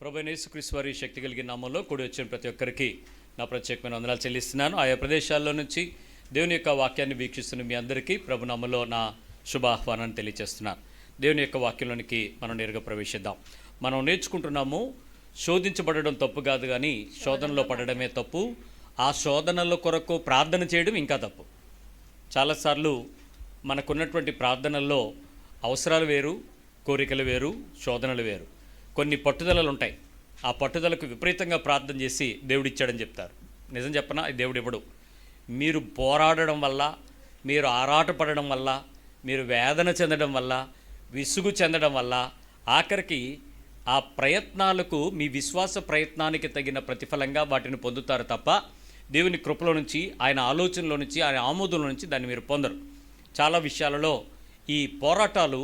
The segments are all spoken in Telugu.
ప్రభువైన యేసుక్రీస్తు వారి శక్తి కలిగిన నామంలో కూడి వచ్చిన ప్రతి ఒక్కరికి నా ప్రత్యేకమైన వందనాలు చెల్లిస్తున్నాను. ఆయా ప్రదేశాల్లో నుంచి దేవుని యొక్క వాక్యాన్ని వీక్షిస్తున్న మీ అందరికీ ప్రభు నామంలో నా శుభాహ్వానాన్ని తెలియజేస్తున్నాను. దేవుని యొక్క వాక్యంలోనికి మనం నేరుగా ప్రవేశిద్దాం. మనం నేర్చుకుంటున్నాము, శోధించబడడం తప్పు కాదు, కానీ శోధనలో పడడమే తప్పు. ఆ శోధనల కొరకు ప్రార్థన చేయడం ఇంకా తప్పు. చాలాసార్లు మనకున్నటువంటి ప్రార్థనల్లో అవసరాలు వేరు, కోరికలు వేరు, శోధనలు వేరు. కొన్ని పట్టుదలలు ఉంటాయి. ఆ పట్టుదలకు విపరీతంగా ప్రార్థన చేసి దేవుడిచ్చాడని చెప్తారు. నిజం చెప్పనా, దేవుడు ఇవ్వడు. మీరు పోరాడడం వల్ల, మీరు ఆరాటపడడం వల్ల, మీరు వేదన చెందడం వల్ల, విసుగు చెందడం వల్ల, ఆఖరికి ఆ ప్రయత్నాలకు, మీ విశ్వాస ప్రయత్నానికి తగిన ప్రతిఫలంగా వాటిని పొందుతారు తప్ప దేవుని కృపలో నుంచి, ఆయన ఆలోచనలో నుంచి, ఆయన ఆమోదంలో నుంచి దాన్ని మీరు పొందరు. చాలా విషయాలలో ఈ పోరాటాలు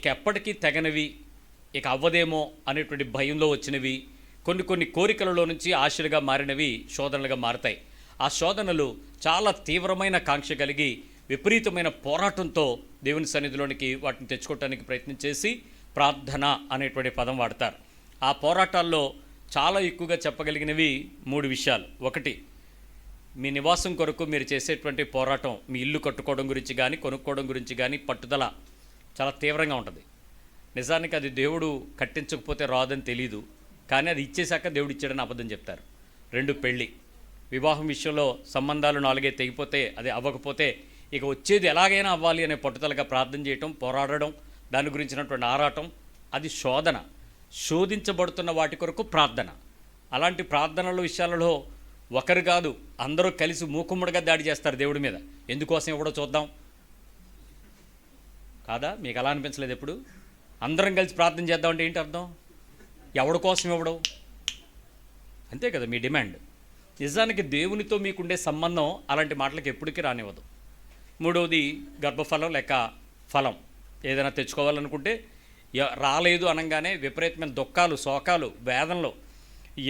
ఇక ఎప్పటికీ తెగనివి, ఇక అవ్వదేమో అనేటువంటి భయంలో వచ్చినవి, కొన్ని కోరికలలో నుంచి ఆశలుగా మారినవి శోధనలుగా మారతాయి. ఆ శోధనలు చాలా తీవ్రమైన కాంక్ష కలిగి విపరీతమైన పోరాటంతో దేవుని సన్నిధిలోనికి వాటిని తెచ్చుకోవటానికి ప్రయత్నం చేసి ప్రార్థన అనేటువంటి పదం వాడతారు. ఆ పోరాటాల్లో చాలా ఎక్కువగా చెప్పగలిగినవి 3 విషయాలు. ఒకటి, మీ నివాసం కొరకు మీరు చేసేటువంటి పోరాటం, మీ ఇల్లు కట్టుకోవడం గురించి కానీ, కొనుక్కోవడం గురించి కానీ పట్టుదల చాలా తీవ్రంగా ఉంటుంది. నిజానికి అది దేవుడు కట్టించకపోతే రాదని తెలీదు, కానీ అది ఇచ్చేశాక దేవుడు ఇచ్చాడని అబద్ధం చెప్తారు. 2, పెళ్ళి. వివాహం విషయంలో సంబంధాలు 4 తెగిపోతే, అది అవ్వకపోతే ఇక వచ్చేది ఎలాగైనా అవ్వాలి అనే పట్టుదలగా ప్రార్థన చేయటం, పోరాడడం, దాని గురించినటువంటి ఆరాటం, అది శోధన. శోధించబడుతున్న వాటి కొరకు ప్రార్థన. అలాంటి ప్రార్థనల విషయాలలో ఒకరు కాదు, అందరూ కలిసి మూకుమ్మడిగా దాడి చేస్తారు దేవుడి మీద. ఎందుకోసం ఇవ్వడో చూద్దాం కాదా? మీకు అలా అనిపించలేదు? ఎప్పుడు అందరం కలిసి ప్రార్థన చేద్దామంటే ఏంటి అర్థం? ఎవడి కోసం ఇవ్వడం? అంతే కదా మీ డిమాండ్. నిజానికి దేవునితో మీకుండే సంబంధం అలాంటి మాటలకు ఎప్పటికీ రానివ్వదు. 3వది, గర్భఫలం లేక ఫలం. ఏదైనా తెచ్చుకోవాలనుకుంటే రాలేదు అనగానే విపరీతమైన దుఃఖాలు, శోకాలు, వేదనలు,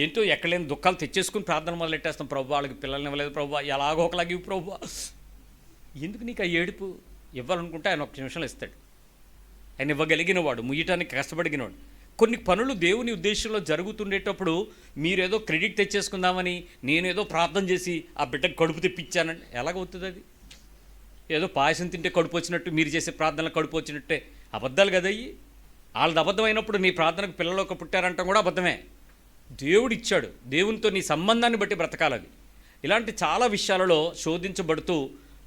ఏంటో ఎక్కడలేని దుఃఖాలు తెచ్చేసుకుని ప్రార్థన మొదలెట్టేస్తాం. ప్రభు వాళ్ళకి పిల్లల్ని ఇవ్వలేదు, ప్రభు ఎలాగో ఒకలాగి ఇవ్వు ప్రభు. ఎందుకు నీకు ఆ ఏడుపు? ఇవ్వాలనుకుంటే ఆయన 1 నిమిషంలో ఇస్తాడు. ఆయన ఇవ్వగలిగిన వాడు, ముయ్యటానికి కష్టపడిగినవాడు. కొన్ని పనులు దేవుని ఉద్దేశంలో జరుగుతుండేటప్పుడు మీరేదో క్రెడిట్ తెచ్చేసుకుందామని, నేనేదో ప్రార్థన చేసి ఆ బిడ్డకు కడుపు తెప్పించానండి, ఎలాగవుతుంది అది? ఏదో పాయసం తింటే కడుపు వచ్చినట్టు, మీరు చేసే ప్రార్థనలు కడుపు వచ్చినట్టే. అబద్ధాలు కదా అయ్యి. వాళ్ళది అబద్ధమైనప్పుడు నీ ప్రార్థనకు పిల్లలకు పుట్టారంటాం కూడా అబద్ధమే. దేవుడు ఇచ్చాడు, దేవునితో నీ సంబంధాన్ని బట్టి బ్రతకాలది. ఇలాంటి చాలా విషయాలలో శోధించబడుతూ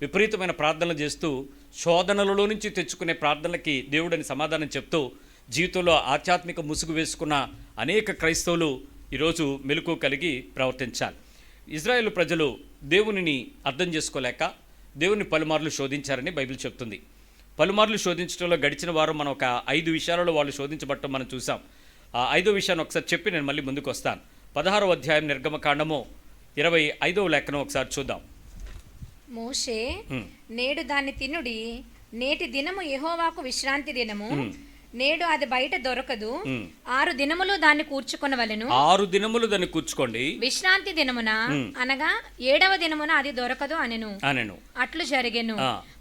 విపరీతమైన ప్రార్థనలు చేస్తూ, శోధనలలో నుంచి తెచ్చుకునే ప్రార్థనలకి దేవుడని సమాధానం చెప్తూ జీవితంలో ఆధ్యాత్మిక ముసుగు వేసుకున్న అనేక క్రైస్తవులు ఈరోజు మెలకువ కలిగి ప్రవర్తించాలి. ఇజ్రాయేలు ప్రజలు దేవునిని అర్థం చేసుకోలేక దేవుని పలుమార్లు శోధించారని బైబిల్ చెప్తుంది. పలుమార్లు శోధించడంలో గడిచిన వారం మనం ఒక 5 విషయాలలో వాళ్ళు శోధించబడటం మనం చూసాం. ఆ 5వ విషయాన్ని ఒకసారి చెప్పి నేను మళ్ళీ ముందుకు వస్తాను. 16వ అధ్యాయం నిర్గమకాండము 25వ లేఖనం ఒకసారి చూద్దాం. మోషే, నేడు దాన్ని తినుడి, నేటి దినము యెహోవాకు విశ్రాంతి దినము, నేడు అది బయట దొరకదు, 6 దినములు దాన్ని కూర్చుకొనవలెను. 6 దినములు దాన్ని కూర్చుకోండి, విశ్రాంతి దినమున అనగా 7వ దినమున అది దొరకదు అనెను. అట్లు జరిగెను.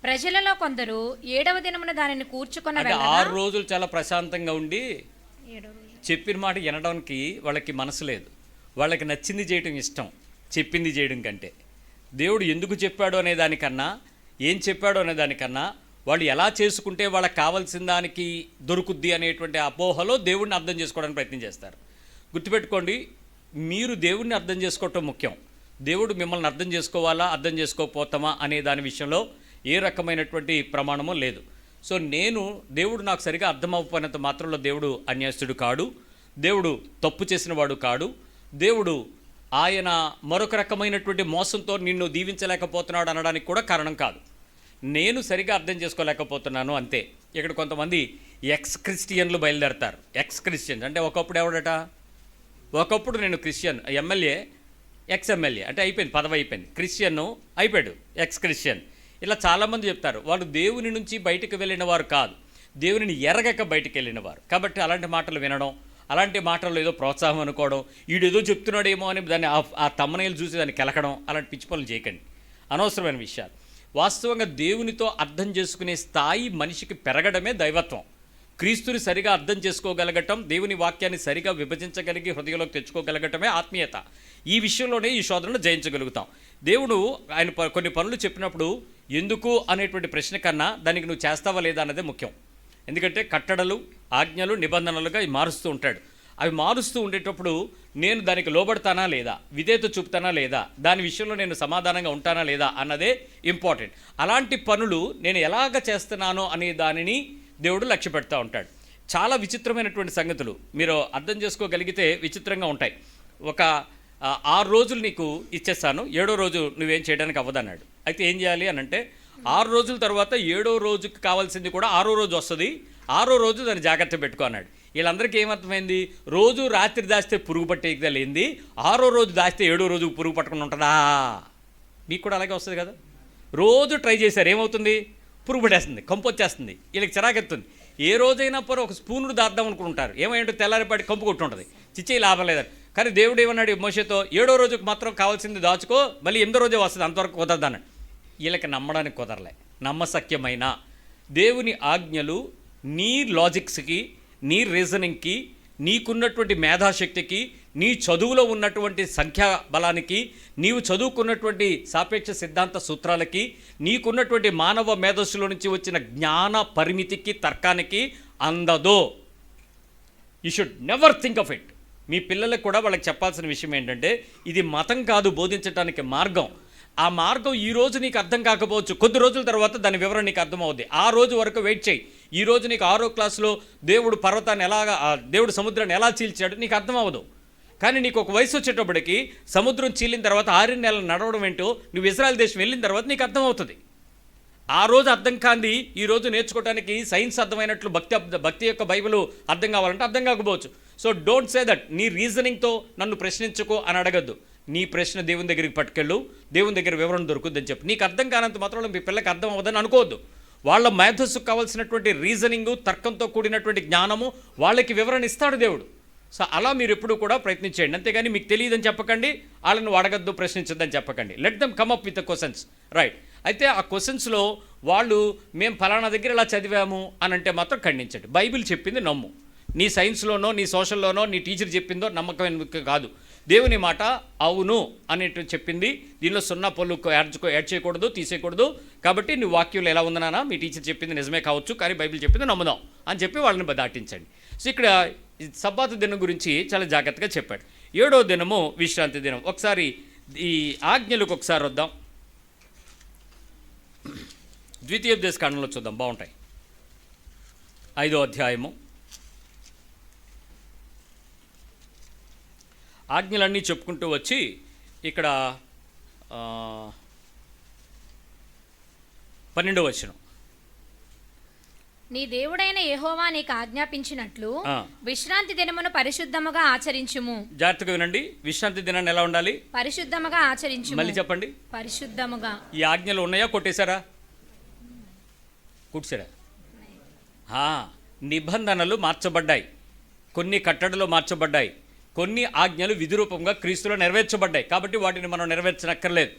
ప్రజలలో కొందరు 7వ దినమున దానిని కూర్చుకొనవలెను. 6 రోజులు చాలా ప్రశాంతంగా ఉండి చెప్పిన మాట వినడానికి వాళ్ళకి మనసు లేదు. వాళ్ళకి నచ్చింది చేయడం ఇష్టం, చెప్పింది చేయడం కంటే. దేవుడు ఎందుకు చెప్పాడు అనే దానికన్నా, ఏం చెప్పాడు అనే దానికన్నా, వాళ్ళు ఎలా చేసుకుంటే వాళ్ళకి కావాల్సిన దానికి దొరుకుద్ది అనేటువంటి అపోహలో దేవుడిని అర్థం చేసుకోవడానికి ప్రయత్నం చేస్తారు. గుర్తుపెట్టుకోండి, మీరు దేవుడిని అర్థం చేసుకోవటం ముఖ్యం. దేవుడు మిమ్మల్ని అర్థం చేసుకోవాలా, అర్థం చేసుకోకపోతామా అనే దాని విషయంలో ఏ రకమైనటువంటి ప్రమాణమో లేదు. సో దేవుడు నాకు సరిగా అర్థం అవ్వకపోయినంత మాత్రంలో దేవుడు అన్యాయస్తుడు కాడు, దేవుడు తప్పు చేసిన వాడు కాడు, దేవుడు ఆయన మరొక రకమైనటువంటి మోసంతో నిన్ను దీవించలేకపోతున్నాడు అనడానికి కూడా కారణం కాదు. నేను సరిగా అర్థం చేసుకోలేకపోతున్నాను అంతే. ఇక్కడ కొంతమంది ఎక్స్ క్రిస్టియన్లు బయలుదేరతారు. ఎక్స్ క్రిస్టియన్స్ అంటే ఒకప్పుడు ఎవడట, ఒకప్పుడు నేను క్రిస్టియన్, ఎమ్మెల్యే, ఎక్స్ ఎమ్మెల్యే అంటే అయిపోయింది, పదవి అయిపోయింది. క్రిస్టియన్ అయిపోయాడు, ఎక్స్ క్రిస్టియన్. ఇలా చాలామంది చెప్తారు. వాళ్ళు దేవుని నుంచి బయటకు వెళ్ళిన వారు కాదు, దేవునిని ఎరగక బయటకు వెళ్ళిన వారు. కాబట్టి అలాంటి మాటలు వినడం, అలాంటి మాటల్లో ఏదో ప్రోత్సాహం అనుకోవడం, వీడేదో చెప్తున్నాడేమో అని దాన్ని ఆ తమ్మనేలు చూసి దాన్ని కెలకడం, అలాంటి పిచ్చి పనులు చేయకండి. అనవసరమైన విషయాలు. వాస్తవంగా దేవునితో అర్థం చేసుకునే స్థాయి మనిషికి పెరగడమే దైవత్వం. క్రీస్తుని సరిగా అర్థం చేసుకోగలగటం, దేవుని వాక్యాన్ని సరిగా విభజించగలిగి హృదయంలోకి తెచ్చుకోగలగటమే ఆత్మీయత. ఈ విషయంలోనే ఈ శోధనను జయించగలుగుతాం. దేవుడు ఆయన కొన్ని పనులు చెప్పినప్పుడు ఎందుకు అనేటువంటి ప్రశ్న కన్నా దానికి నువ్వు చేస్తావా లేదా అన్నదే ముఖ్యం. ఎందుకంటే కట్టడలు, ఆజ్ఞలు, నిబంధనలుగా మారుస్తూ ఉంటాడు. అవి మారుస్తూ ఉండేటప్పుడు నేను దానికి లోబడతానా లేదా, విధేయత చూపుతానా లేదా, దాని విషయంలో నేను సమాధానంగా ఉంటానా లేదా అన్నదే ఇంపార్టెంట్. అలాంటి పనులు నేను ఎలాగ చేస్తున్నానో అనే దానిని దేవుడు లక్ష్య పెడతా ఉంటాడు. చాలా విచిత్రమైనటువంటి సంగతులు మీరు అర్థం చేసుకోగలిగితే విచిత్రంగా ఉంటాయి. ఒక 6 రోజులు నీకు ఇచ్చేస్తాను, 7వ రోజు నువ్వేం చేయడానికి అవ్వదన్నాడు. అయితే ఏం చేయాలి అని అంటే 6 రోజుల తర్వాత 7వ రోజుకి కావాల్సింది కూడా 6వ రోజు వస్తుంది, 6వ రోజు దాన్ని జాగ్రత్త పెట్టుకో అన్నాడు. వీళ్ళందరికీ ఏమర్థమైంది? రోజు రాత్రి దాస్తే పురుగు పట్టేదా లేనిది 6వ రోజు దాస్తే 7వ రోజు పురుగు పట్టకుండా ఉంటుందా? మీకు కూడా అలాగే వస్తుంది కదా. రోజు ట్రై చేశారు, ఏమవుతుంది? పురుగు పట్టేస్తుంది, కంపు వచ్చేస్తుంది, వీళ్ళకి చిరాకెత్తుంది. ఏ రోజైనా పరు ఒక స్పూనుడు దాద్దాం అనుకుంటారు, ఏమైంటే తెల్లారిపాటి కంపు కొట్టుంటుంది, చిచ్చే లాభం లేదని. కానీ దేవుడు ఏమన్నాడు మోషేతో? 7వ రోజుకు మాత్రం కావాల్సింది దాచుకో, మళ్ళీ 8వ రోజే వస్తుంది, అంతవరకు కుదరదు అన్నాడు. వీళ్ళకి నమ్మడానికి కుదరలే. నమ్మశక్యమైన దేవుని ఆజ్ఞలు నీ లాజిక్స్కి, నీ రీజనింగ్కి, నీకున్నటువంటి మేధాశక్తికి, నీ చదువులో ఉన్నటువంటి సంఖ్యా బలానికి, నీవు చదువుకున్నటువంటి సాపేక్ష సిద్ధాంత సూత్రాలకి, నీకున్నటువంటి మానవ మేధస్సులో నుంచి వచ్చిన జ్ఞాన పరిమితికి, తర్కానికి అందదో. You should never think of it. మీ పిల్లలకు కూడా వాళ్ళకి చెప్పాల్సిన విషయం ఏంటంటే ఇది మతం కాదు, బోధించడానికి మార్గం. ఆ మార్గం ఈ రోజు నీకు అర్థం కాకపోవచ్చు, కొద్ది రోజుల తర్వాత దాని వివరణ నీకు అర్థమవుద్ది. ఆ రోజు వరకు వెయిట్ చేయి. ఈ రోజు నీకు 6వ క్లాసులో దేవుడు పర్వతాన్ని దేవుడు సముద్రాన్ని ఎలా చీల్చాడు నీకు అర్థం అవ్వదు. కానీ నీకు ఒక వయసు వచ్చేటప్పటికి సముద్రం చీలిన తర్వాత 6 నెలలు నడవడం ఏంటో నువ్వు ఇజ్రాయెల్ దేశం వెళ్ళిన తర్వాత నీకు అర్థమవుతుంది. ఆ రోజు అర్థం కాంది ఈ రోజు నేర్చుకోవడానికి సైన్స్ అర్థమైనట్లు భక్తి యొక్క బైబిల్ అర్థం కావాలంటే అర్థం కాకపోవచ్చు. సో డోంట్ సే దట్ నీ రీజనింగ్తో నన్ను ప్రశ్నించుకో అని అడగద్దు. నీ ప్రశ్న దేవుని దగ్గరికి పట్టుకెళ్ళు, దేవుని దగ్గర వివరణ దొరుకుద్దని చెప్పి. నీకు అర్థం కానంత మాత్రం మీ పిల్లకి అర్థం అవ్వదని అనుకోవద్దు. వాళ్ళ మేధస్సుకు కావాల్సినటువంటి రీజనింగు, తర్కంతో కూడినటువంటి జ్ఞానము వాళ్ళకి వివరణ ఇస్తాడు దేవుడు. సో అలా మీరు ఎప్పుడు కూడా ప్రయత్నించేయండి. అంతేగాని మీకు తెలియదని చెప్పకండి, వాళ్ళని అడగద్దు, ప్రశ్నించద్దని చెప్పకండి. Let them come up with the questions, right. అయితే ఆ క్వశ్చన్స్లో వాళ్ళు మేము ఫలానా దగ్గర ఇలా చదివాము అని అంటే మాత్రం ఖండించండి. బైబిల్ చెప్పింది నమ్ము. నీ సైన్స్లోనో, నీ సోషల్లోనో, నీ టీచర్ చెప్పిందో నమ్మకం కాదు. దేవుని మాట అవును అనేట్టు చెప్పింది. దీనిలో 0 పొల్లు యాడ్ చేయకూడదు, తీసేయకూడదు. కాబట్టి నీ వాక్యంలో ఎలా ఉందనా, మీ టీచర్ చెప్పింది నిజమే కావచ్చు, కానీ బైబిల్ చెప్పింది నమ్ముదాం అని చెప్పి వాళ్ళని దాటించండి. సో ఇక్కడ సబ్బాతు దినం గురించి చాలా జాగ్రత్తగా చెప్పాడు. 7వ దినము విశ్రాంతి దినం. ఒకసారి ఈ ఆజ్ఞలకు ఒకసారి వద్దాం. ద్వితీయోపదేశకాండంలో చూద్దాం, బాగుంటాయి. 5వ అధ్యాయము. ఆజ్ఞలన్నీ చెప్పుకుంటూ వచ్చి ఇక్కడ 12వ వచనం. నీ దేవుడైన యెహోవా నీకు ఆజ్ఞాపించినట్లు విశ్రాంతి దినమును పరిశుద్ధముగా ఆచరించుము. జాగ్రత్తగా వినండి. విశ్రాంతి దినాన్ని ఎలా ఉండాలి? పరిశుద్ధముగా ఆచరించుము. మళ్ళీ చెప్పండి. పరిశుద్ధముగా. ఈ ఆజ్ఞలు ఉన్నాయా, కొట్టేశారా? కూర్చారా? నిబంధనలు మార్చబడ్డాయి, కొన్ని కట్టడలు మార్చబడ్డాయి, కొన్ని ఆజ్ఞలు విధిరూపంగా క్రీస్తులో నెరవేర్చబడ్డాయి. కాబట్టి వాటిని మనం నెరవేర్చనక్కర్లేదు.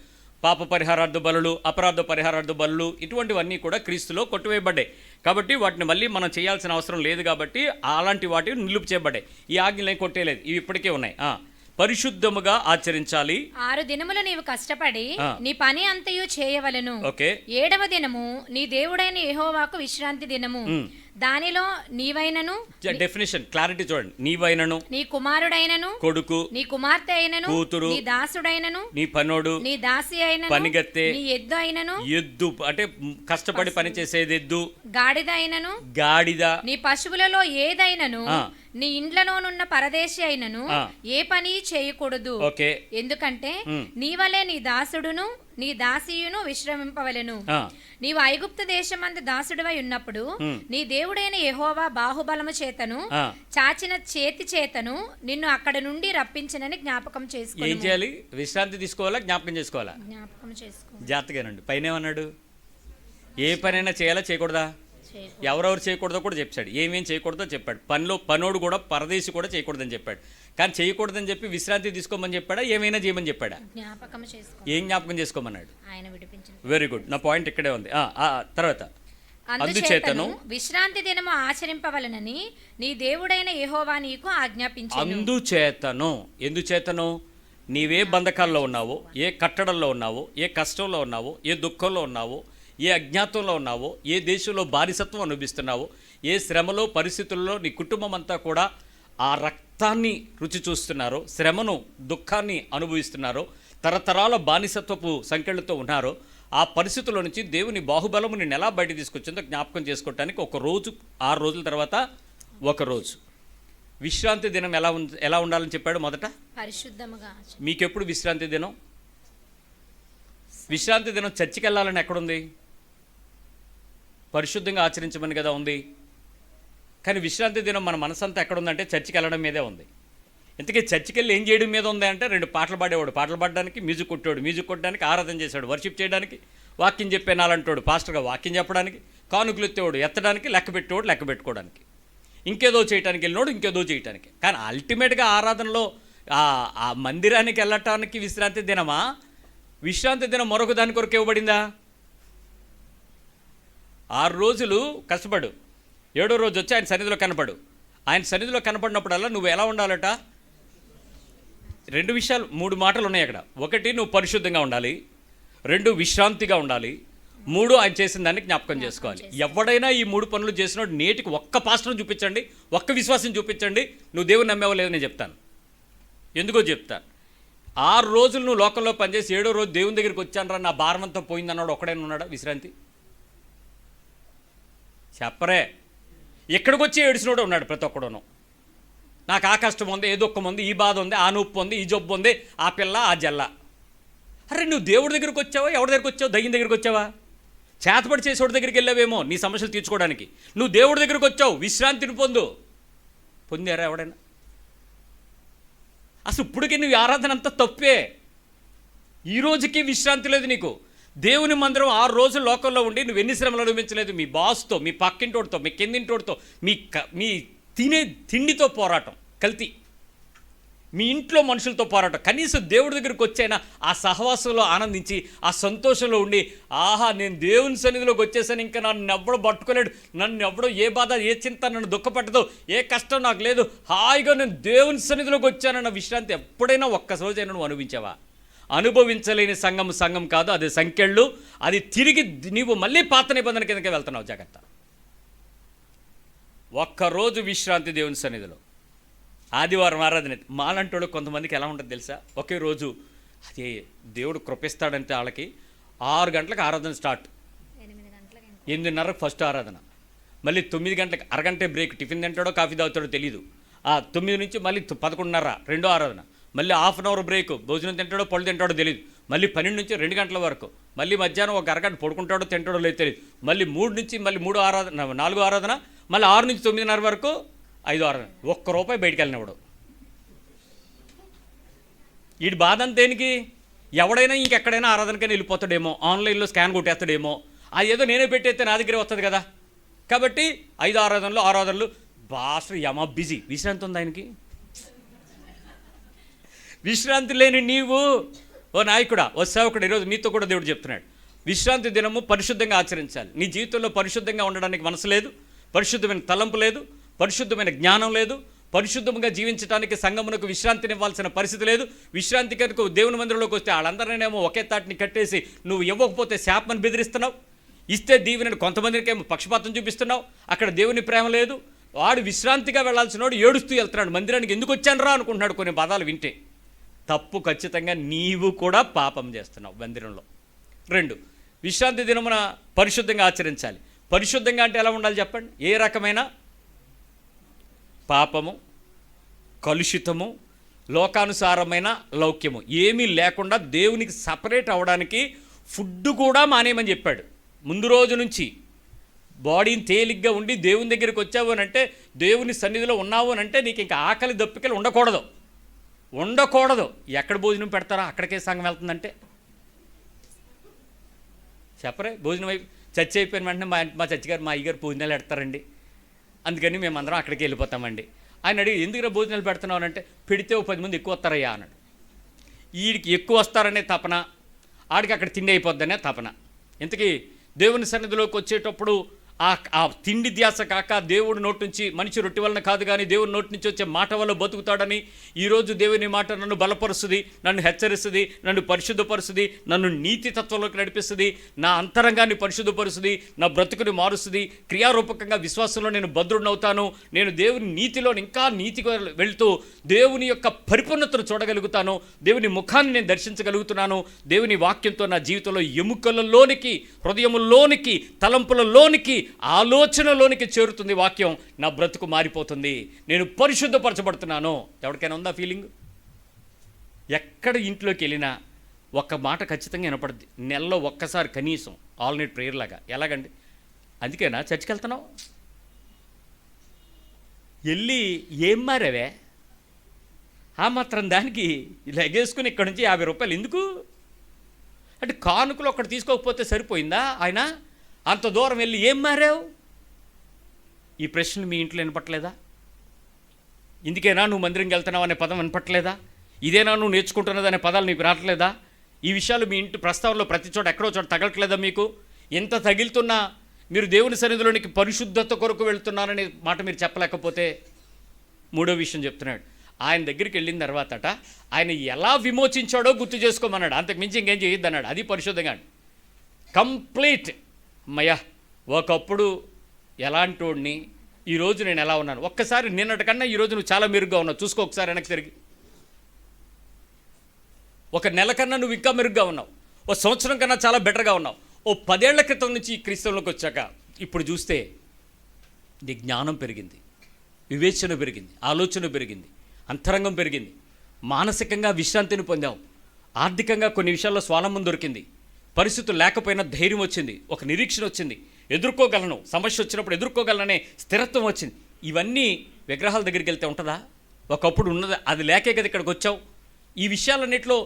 పాప పరిహారార్థ బలులు, అపరాధ పరిహారార్థ బలులు, ఇటువంటివన్నీ కూడా క్రీస్తులో కొట్టివేయబడ్డాయి. కాబట్టి వాటిని మళ్ళీ మనం చేయాల్సిన అవసరం లేదు. కాబట్టి అలాంటి వాటిని నిలుపు చేయబడ్డాయి. ఈ ఆజ్ఞలు ఏం కొట్టేయలేదు, ఇవి ఇప్పటికే ఉన్నాయి. పరిశుద్ధముగా ఆచరించాలి. 6 దినములు నీవు కష్టపడి నీ పని అంతయు చేయవలెను. ఓకే. 7వ దినము నీ దేవుడైన యెహోవాకు విశ్రాంతి దినము. దానిలో నీవైనను, డెఫినేషన్ క్లారిటీ చూడండి, నీవైనను, నీ కుమారుడైనను, కొడుకు, నీ కుమార్తె అయినను, కూతురు, నీ దాసుడైనను, నీ పనోడు, నీ దాసి అయినను, పనిగత్తె, నీ ఎద్దు అయినను, ఎద్దు అంటే కష్టపడి పని చేసేది ఎద్దు, గాడిద అయినను, గాడిద, నీ పశువులలో ఏదైనను, నీ ఇండ్లలోనున్న పరదేశి అయినను ఏ పని చేయకూడదు. ఎందుకంటే నీ వలె నీ దాసుడును నీ దాసియును విశ్రమింపవలెను. నీవు ఐగుప్తు దేశమందు దాసుడివై ఉన్నప్పుడు నీ దేవుడైన యెహోవా బాహుబలము చేతను చాచిన చేతి చేతను నిన్ను అక్కడ నుండి రప్పించనని జ్ఞాపకం చేసుకో. ఏం చేయాలి? విశ్రాంతి తీసుకోవాలా, జ్ఞాపకం చేసుకోవాలా? జ్ఞాపకం చేసుకో. జాగ్రత్తగానండి. పైన ఏమన్నాడు? ఏ పనైనా చేయాలా, చేయకూడదా? ఎవరెవరు చేయకూడదో కూడా చెప్పాడు, ఏమేం చేయకూడదో చెప్పాడు. పనోడు కూడా, పరదేశి కూడా చేయకూడదని చెప్పాడు. కానీ చేయకూడదని చెప్పి విశ్రాంతి తీసుకోమని చెప్పాడా, ఏమైనా చేయమని చెప్పాడా? ఏం జ్ఞాపకం చేసుకోమన్నాడు? ఆయన విడిపించిన. Very good. నా పాయింట్ ఇక్కడే ఉంది. తర్వాత అందుచేతను విశ్రాంతి దినము ఆచరింపవలనని నీ దేవుడైన యెహోవా నీకు ఆజ్ఞాపించెను. ఎందుచేతను నీవే బంధకాల్లో ఉన్నావో, ఏ కట్టడంలో ఉన్నావో, ఏ కష్టంలో ఉన్నావో, ఏ దుఃఖంలో ఉన్నావో, ఏ అజ్ఞాతంలో ఉన్నావో, ఏ దేశంలో బానిసత్వం అనుభవిస్తున్నావో, ఏ శ్రమలో పరిస్థితుల్లో నీ కుటుంబం అంతా కూడా ఆ రక్తాన్ని రుచి చూస్తున్నారో, శ్రమను దుఃఖాన్ని అనుభవిస్తున్నారో, తరతరాల బానిసత్వపు సంకెళ్లతో ఉన్నారో, ఆ పరిస్థితుల్లో నుంచి దేవుని బాహుబలము నిన్ను ఎలా బయట తీసుకొచ్చిందో జ్ఞాపకం చేసుకోవటానికి ఒక రోజు, 6 రోజుల తర్వాత ఒక రోజు విశ్రాంతి దినం ఎలా ఉండాలని చెప్పాడు మొదట? పరిశుద్ధముగా. మీకెప్పుడు విశ్రాంతి దినం? విశ్రాంతి దినం చర్చికి వెళ్ళాలని ఎక్కడుంది? పరిశుద్ధంగా ఆచరించమని కదా ఉంది. కానీ విశ్రాంతి దినం మన మనసంతా ఎక్కడుందంటే చర్చికి వెళ్ళడం మీదే ఉంది. ఇంతకీ చర్చికి వెళ్ళి ఏం చేయడం మీద ఉంది అంటే 2 పాటలు పాడేవాడు, పాటలు పాడడానికి, మ్యూజిక్ కొట్టాడు, మ్యూజిక్ కొట్టడానికి, ఆరాధన చేశాడు, వర్షిప్ చేయడానికి, వాక్యం చెప్పే నాలంటాడు, పాస్టర్గా వాక్యం చెప్పడానికి, కానుకలు ఎత్తేవాడు, ఎత్తడానికి, లెక్క పెట్టేవాడు, లెక్క పెట్టుకోవడానికి, ఇంకేదో చేయడానికి వెళ్ళినోడు, ఇంకేదో చేయడానికి. కానీ అల్టిమేట్గా ఆరాధనలో ఆ మందిరానికి వెళ్ళటానికి విశ్రాంతి దినమా? విశ్రాంతి దినం మరొక దాని కొరకు ఇవ్వబడిందా? 6 రోజులు కష్టపడు, 7వ రోజు వచ్చి ఆయన సన్నిధిలో కనపడు. ఆయన సన్నిధిలో కనపడినప్పుడల్లా నువ్వు ఎలా ఉండాలట? 2 విషయాలు, 3 మాటలు ఉన్నాయి అక్కడ. 1 నువ్వు పరిశుద్ధంగా ఉండాలి, 2 విశ్రాంతిగా ఉండాలి, 3 ఆయన చేసిన దాన్ని జ్ఞాపకం చేసుకోవాలి. ఎవడైనా ఈ 3 పనులు చేసినోడు నేటికి ఒక్క పాస్టర్ని చూపించండి, ఒక్క విశ్వాసం చూపించండి, నువ్వు దేవుని నమ్మేవో లేదో నేను చెప్తాను. ఎందుకో చెప్తాను. 6 రోజులు నువ్వు లోకంలో పనిచేసి 7వ రోజు దేవుని దగ్గరికి వచ్చానరా నా భారం అంతా పోయిందన్నాడు ఒక్కడైనా ఉన్నాడా విశ్రాంతి? చెప్పరే. ఎక్కడికి వచ్చి ఏడిసినోడు ఉన్నాడు ప్రతి ఒక్కడను. నాకు ఆ కష్టం ఉంది, ఏ దుఃఖం ఉంది, ఈ బాధ ఉంది, ఆ నొప్పి ఉంది, ఈ జబ్బు ఉంది, ఆ పిల్ల, ఆ జల్ల. అరే నువ్వు దేవుడి దగ్గరికి వచ్చావా? ఎవరి దగ్గరికి వచ్చావు? దయ్యం దగ్గరికి వచ్చావా? చేతపడి చేసేవాడి దగ్గరికి వెళ్ళావేమో నీ సమస్యలు తీర్చుకోవడానికి. నువ్వు దేవుడి దగ్గరికి వచ్చావు, విశ్రాంతిని పొందారా ఎవడైనా? అసలు ఇప్పటికీ నువ్వు ఆరాధన అంతా తప్పే. ఈ రోజుకి విశ్రాంతి లేదు నీకు. దేవుని మందిరం 6 రోజులు లోకంలో ఉండి నువ్వు ఎన్ని శ్రమలు అనుభవించలేదు? మీ బాస్తో, మీ పక్కింటోడితో, మీ కిందింటోడితో, మీ తినే తిండితో పోరాటం, కల్తీ, మీ ఇంట్లో మనుషులతో పోరాటం. కనీసం దేవుడి దగ్గరికి వచ్చైనా ఆ సహవాసంలో ఆనందించి ఆ సంతోషంలో ఉండి, ఆహా నేను దేవుని సన్నిధిలోకి వచ్చేసాను, ఇంకా నన్ను ఎవడో పట్టుకోలేడు, నన్ను ఎవడో ఏ బాధ, ఏ చింత నన్ను దుఃఖపట్టదు, ఏ కష్టం నాకు లేదు, హాయిగా నేను దేవుని సన్నిధిలోకి వచ్చానన్న విశ్రాంతి ఎప్పుడైనా ఒక్క రోజైనా నువ్వు అనుభవించావా? అనుభవించలేని సంఘం కాదు, అది సంకెళ్ళు. అది తిరిగి నీవు మళ్ళీ పాత నిబంధన కిందకే వెళ్తున్నావు. జాగ్రత్త. ఒక్కరోజు విశ్రాంతి దేవుని సన్నిధిలో, ఆదివారం ఆరాధన. మాలంటోడు కొంతమందికి ఎలా ఉంటుంది తెలుసా? ఒకే రోజు అదే దేవుడు కృపిస్తాడంటే వాళ్ళకి 6 గంటలకు ఆరాధన స్టార్ట్, 8:30కు ఫస్ట్ ఆరాధన, మళ్ళీ 9 గంటలకు అరగంటే బ్రేక్, టిఫిన్ తింటాడో కాఫీ తాగుతాడో తెలియదు. 9 నుంచి మళ్ళీ 11:30 రెండో ఆరాధన, మళ్ళీ హాఫ్ అన్ అవర్ బ్రేక్, భోజనం తింటాడో పళ్ళు తింటాడో తెలియదు, మళ్ళీ 12 నుంచి 2 గంటల వరకు, మళ్ళీ మధ్యాహ్నం ఒక అరగంట పడుకుంటాడో తింటాడో లేదు తెలియదు, మళ్ళీ 3 నుంచి మళ్ళీ 3 ఆరాధన, 4 ఆరాధన, మళ్ళీ 6 నుంచి 9:30 వరకు 5 ఆరాధన. ₹1 బయటికి వెళ్ళినవాడు. వీడి బాధ అంతేనికి? ఎవడైనా ఇంకెక్కడైనా ఆరాధనకైనా వెళ్ళిపోతాడేమో, ఆన్లైన్లో స్కాన్ కొట్టేస్తాడేమో, అది ఏదో నేనే పెట్టేస్తే నా దగ్గరే వస్తుంది కదా. కాబట్టి 5 ఆరాధనలు 6 ఆరాధనలు. బాస్టర్ యమా బిజీ. విశ్రాంతి ఉంది ఆయనకి? విశ్రాంతి లేని నీవు ఓ నాయకుడా, ఓ సేవకుడు, ఈరోజు మీతో కూడా దేవుడు చెప్తున్నాడు, విశ్రాంతి దినము పరిశుద్ధంగా ఆచరించాలి. నీ జీవితంలో పరిశుద్ధంగా ఉండడానికి మనసు లేదు, పరిశుద్ధమైన తలంపు లేదు, పరిశుద్ధమైన జ్ఞానం లేదు, పరిశుద్ధంగా జీవించడానికి సంఘమునకు విశ్రాంతిని ఇవ్వాల్సిన పరిస్థితి లేదు. విశ్రాంతి కనుక దేవుని మందిరంలోకి వస్తే వాళ్ళందరినేమో ఒకే తాటిని కట్టేసి నువ్వు ఇవ్వకపోతే శాపమని బెదిరిస్తున్నావు, ఇస్తే దీవెనని కొంతమందికేమో పక్షపాతం చూపిస్తున్నావు. అక్కడ దేవుని ప్రేమ లేదు. వాడు విశ్రాంతిగా వెళ్లాల్సిన వాడు ఏడుస్తూ వెళ్తున్నాడు. మందిరానికి ఎందుకు వచ్చాను అనుకుంటున్నాడు కొన్ని పదాలు వింటే. తప్పు. ఖచ్చితంగా నీవు కూడా పాపం చేస్తున్నావు మందిరంలో. 2, విశ్రాంతి దినమున పరిశుద్ధంగా ఆచరించాలి. పరిశుద్ధంగా అంటే ఎలా ఉండాలి చెప్పండి? ఏ రకమైన పాపము, కలుషితము, లోకానుసారమైన లౌక్యము ఏమీ లేకుండా దేవునికి సపరేట్ అవ్వడానికి ఫుడ్ కూడా మానేయమని చెప్పాడు. ముందు రోజు నుంచి బాడీని తేలిగ్గా ఉండి దేవుని దగ్గరికి వచ్చావు అని అంటే, దేవుని సన్నిధిలో ఉన్నావు అని అంటే నీకు ఇంకా ఆకలి దప్పికలు ఉండకూడదు. ఎక్కడ భోజనం పెడతారా అక్కడికే సంఘం వెళ్తుందంటే చెప్పరే. భోజనం చర్చ అయిపోయిన వెంటనే మా చర్చిగారు, మా అయ్యగారు భోజనాలు పెడతారండి, అందుకని మేమందరం అక్కడికి వెళ్ళిపోతామండి. ఆయన అడిగి ఎందుకు భోజనాలు పెడుతున్నావు అంటే, పెడితే 10 మంది ఎక్కువ వస్తారయ్యా అన్నాడు. వీడికి ఎక్కువ వస్తారనే తపన, ఆడికి అక్కడ తిండి అయిపోద్దనే తపన. ఇంతకీ దేవుని సన్నిధిలోకి వచ్చేటప్పుడు ఆ తిండి ధ్యాస కాక దేవుడి నోటి నుంచి, మనిషి రొట్టె వలన కాదు కానీ దేవుడి నోటి నుంచి వచ్చే మాట వల్ల బతుకుతాడని, ఈరోజు దేవుని మాట నన్ను బలపరుస్తుంది, నన్ను హెచ్చరిస్తుంది, నన్ను పరిశుద్ధపరుస్తుంది, నన్ను నీతి తత్వంలోకి నడిపిస్తుంది, నా అంతరంగాన్ని పరిశుద్ధపరుస్తుంది, నా బ్రతుకుని మారుస్తుంది, క్రియారూపకంగా విశ్వాసంలో నేను భద్రుడనవుతాను, నేను దేవుని నీతిలో ఇంకా నీతిగా వెళ్తూ దేవుని యొక్క పరిపూర్ణతను చూడగలుగుతాను, దేవుని ముఖాన్ని నేను దర్శించగలుగుతున్నాను. దేవుని వాక్యంతో నా జీవితంలో ఎముకలలోనికి, హృదయములోనికి, తలంపులలోనికి, ఆలోచనలోనికి చేరుతుంది వాక్యం. నా బ్రతుకు మారిపోతుంది, నేను పరిశుద్ధపరచబడుతున్నాను. ఎవరికైనా ఉందా ఫీలింగ్? ఎక్కడ ఇంట్లోకి వెళ్ళినా ఒక్క మాట ఖచ్చితంగా వినపడుద్ది, నెలలో ఒక్కసారి కనీసం ఆల్ నైట్ ప్రేయర్ లాగా. ఎలాగండి? అందుకేనా చర్చికి వెళ్తున్నావు? వెళ్ళి ఏం మారావే? ఆ మాత్రం దానికి లెగేసుకుని ఇక్కడ నుంచి 50 రూపాయలు ఎందుకు? అంటే కానుకలు ఒక్కటి తీసుకోకపోతే సరిపోయిందా? ఆయన అంత దూరం వెళ్ళి ఏం మారావు? ఈ ప్రశ్నలు మీ ఇంట్లో వినపట్లేదా? ఇందుకేనా నువ్వు మందిరంకి వెళ్తున్నావు అనే పదం వినపట్లేదా? ఇదేనా నువ్వు నేర్చుకుంటున్నది అనే పదాలు నీకు రావట్లేదా? ఈ విషయాలు మీ ఇంటి ప్రస్తావనలో ప్రతి చోట ఎక్కడో చోట తగలట్లేదా మీకు? ఎంత తగిలుతున్నా మీరు దేవుని సన్నిధిలోనికి పరిశుద్ధత కొరకు వెళ్తున్నారనే మాట మీరు చెప్పలేకపోతే, మూడో విషయం చెప్తున్నాడు. ఆయన దగ్గరికి వెళ్ళిన తర్వాతట ఆయన ఎలా విమోచించాడో గుర్తు చేసుకోమన్నాడు. అంతకు మించి ఇంకేం చేయొద్దు అన్నాడు. అది పరిశుద్ధంగా కంప్లీట్. అమ్మయ్య, ఒకప్పుడు ఎలాంటి వాడిని, ఈరోజు నేను ఎలా ఉన్నాను. ఒక్కసారి నిన్నటికన్నా ఈరోజు నువ్వు చాలా మెరుగ్గా ఉన్నావు. చూసుకో ఒకసారి వెనక్కి తిరిగి. ఒక నెల కన్నా నువ్వు ఇంకా మెరుగ్గా ఉన్నావు. ఓ సంవత్సరం కన్నా చాలా బెటర్గా ఉన్నావు. ఓ 10 ఏళ్ల క్రితం నుంచి ఈ క్రీస్తులోకి వచ్చాక ఇప్పుడు చూస్తే నీ జ్ఞానం పెరిగింది, వివేచన పెరిగింది, ఆలోచన పెరిగింది, అంతరంగం పెరిగింది, మానసికంగా విశ్రాంతిని పొందావు, ఆర్థికంగా కొన్ని విషయాల్లో స్వాలంబం దొరికింది, పరిస్థితులు లేకపోయినా ధైర్యం వచ్చింది, ఒక నిరీక్షణ వచ్చింది, ఎదుర్కోగలను, సమస్య వచ్చినప్పుడు ఎదుర్కోగలననే స్థిరత్వం వచ్చింది. ఇవన్నీ విగ్రహాల దగ్గరికి వెళ్తే ఉంటుందా? ఒకప్పుడు ఉన్నది, అది లేకే కదా ఇక్కడికి వచ్చావు. ఈ విషయాలన్నింటిలో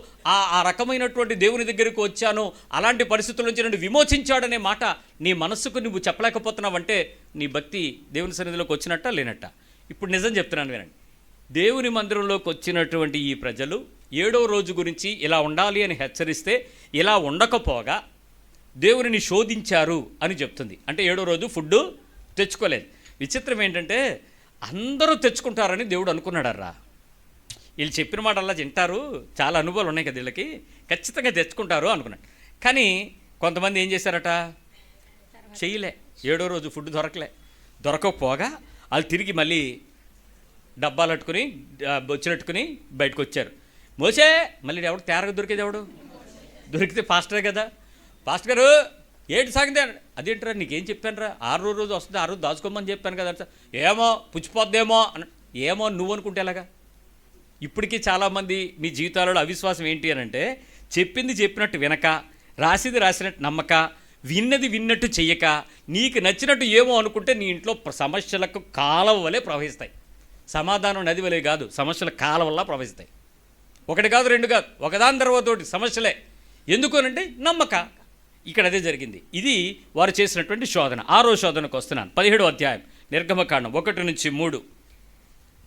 ఆ రకమైనటువంటి దేవుని దగ్గరికి వచ్చాను, అలాంటి పరిస్థితుల నుంచి నన్ను విమోచించాడనే మాట నీ మనస్సుకు నువ్వు చెప్పలేకపోతున్నావంటే నీ భక్తి దేవుని సన్నిధిలోకి వచ్చినట్ట లేనట్ట? ఇప్పుడు నిజం చెప్తున్నాను వినండి. దేవుని మందిరంలోకి వచ్చినటువంటి ఈ ప్రజలు 7వ రోజు గురించి ఇలా ఉండాలి అని హెచ్చరిస్తే ఇలా ఉండకపోగా దేవునిని శోధించారు అని చెప్తుంది. అంటే 7వ రోజు ఫుడ్ తెచ్చుకోలేదు. విచిత్రం ఏంటంటే అందరూ తెచ్చుకుంటారని దేవుడు అనుకున్నాడర్రా. వీళ్ళు చెప్పిన మాట అలా తింటారు, చాలా అనుభవాలు ఉన్నాయి కదా వీళ్ళకి, ఖచ్చితంగా తెచ్చుకుంటారు అనుకున్నాడు. కానీ కొంతమంది ఏం చేశారట? చేయలే. 7వ రోజు ఫుడ్ దొరకకపోగా వాళ్ళు తిరిగి మళ్ళీ డబ్బాలు అట్టుకుని బొచ్చినట్టుకుని బయటకు వచ్చారు. మోసే మళ్ళీ ఎవడు తేరగా దొరికేది? ఎవడు దొరికితే పాస్టరే కదా. పాస్టర్ గారు ఏంటి సాగింది? అదేంటరా నీకేం చెప్పాను రా, 6వ రోజు వస్తుంది, 6 రోజు దాచుకోమని చెప్పాను కదా. ఏమో పుచ్చిపోద్దేమో అని. ఏమో నువ్వు అనుకుంటే ఎలాగా? ఇప్పటికీ చాలామంది మీ జీవితాలలో అవిశ్వాసం ఏంటి అని అంటే, చెప్పింది చెప్పినట్టు వినక, రాసింది రాసినట్టు నమ్మక, విన్నది విన్నట్టు చెయ్యక, నీకు నచ్చినట్టు ఏమో అనుకుంటే నీ ఇంట్లో సమస్యలకు కాలం వలె ప్రవహిస్తాయి. సమాధానం నది వలె కాదు, సమస్యల కాలం వల్ల ప్రవహిస్తాయి. ఒకటి కాదు, 2 కాదు, ఒకదాని తర్వాత ఒకటి సమస్యలే. ఎందుకు అనంటే నమ్మక. ఇక్కడ అదే జరిగింది. ఇది వారు చేసినటువంటి శోధన. 6వ శోధనకు వస్తున్నాను. 17వ అధ్యాయం నిర్గమకాండం 1 నుంచి 3.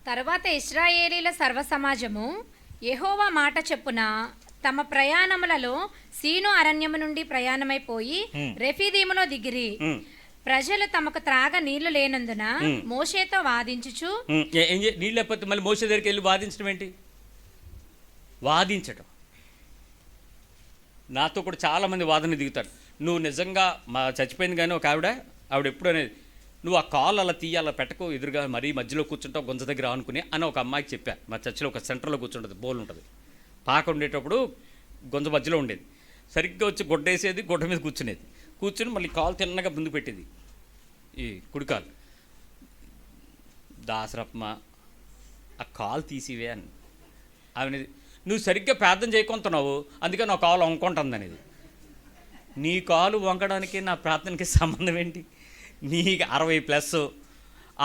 తర్వాత ఇశ్రాయేలీల సర్వ సమాజము యెహోవా మాట చెప్పున తమ ప్రయాణములలో సీను అరణ్యము నుండి ప్రయాణమైపోయి రెఫీదీములో దిగిరి. ప్రజలు తమకు త్రాగ నీళ్లు లేనందున మోషేతో వాదించుచు, నీళ్ళు లేకపోతే మళ్ళీ మోషే దగ్గరికి వెళ్ళి వాదించడం ఏంటి? వాదించడం. నాతో కూడా చాలామంది వాదన దిగుతారు. నువ్వు నిజంగా చచ్చిపోయింది కానీ ఒక ఆవిడ ఎప్పుడు అనేది, నువ్వు ఆ కాల్ అలా తీయాలా పెట్టకు, ఎదురుగా మరీ మధ్యలో కూర్చుంటావు గుంజ దగ్గర అనుకుని అని ఒక అమ్మాయికి చెప్పాను. మా చర్చిలో ఒక సెంటర్లో కూర్చుంటుంది, బోల్ ఉంటుంది, పాక ఉండేటప్పుడు గుంజ మధ్యలో ఉండేది. సరిగ్గా వచ్చి గుడ్డ వేసేది, గుడ్డ మీద కూర్చుని మళ్ళీ కాలు తిన్నగా ముందు పెట్టేది, ఈ కుడికాలు. దాసరప్మ ఆ కాలు తీసివే అని అనేది. నువ్వు సరిగ్గా ప్రార్థన చేయకుంటున్నావు, అందుకే నా కాలు వంకుంటుంది అనేది. నీ కాలు వంకడానికి నా ప్రార్థనకి సంబంధం ఏంటి? నీకు 60+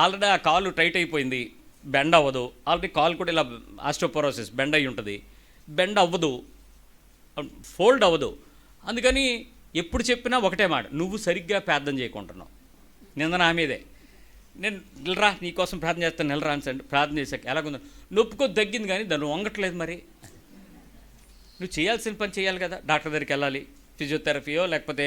ఆల్రెడీ ఆ కాలు టైట్ అయిపోయింది, బెండ్ అవ్వదు. ఆల్రెడీ కాలు కూడా ఇలా ఆస్టోపోరోసిస్ బెండ్ అయి ఉంటుంది, బెండ్ అవ్వదు, ఫోల్డ్ అవ్వదు. అందుకని ఎప్పుడు చెప్పినా ఒకటే మాట, నువ్వు సరిగ్గా ప్రార్థన చేయకుంటున్నావు. నిన్న నా మీదే. నేను నిలరా నీకోసం ప్రార్థన చేస్తాను, నిలరా అని ప్రార్థన చేశాక ఎలాగుందో నొప్పుకో తగ్గింది, కానీ దాన్ని వంగట్లేదు. మరి నువ్వు చేయాల్సిన పని చేయాలి కదా. డాక్టర్ దగ్గరికి వెళ్ళాలి, ఫిజియోథెరపీయో లేకపోతే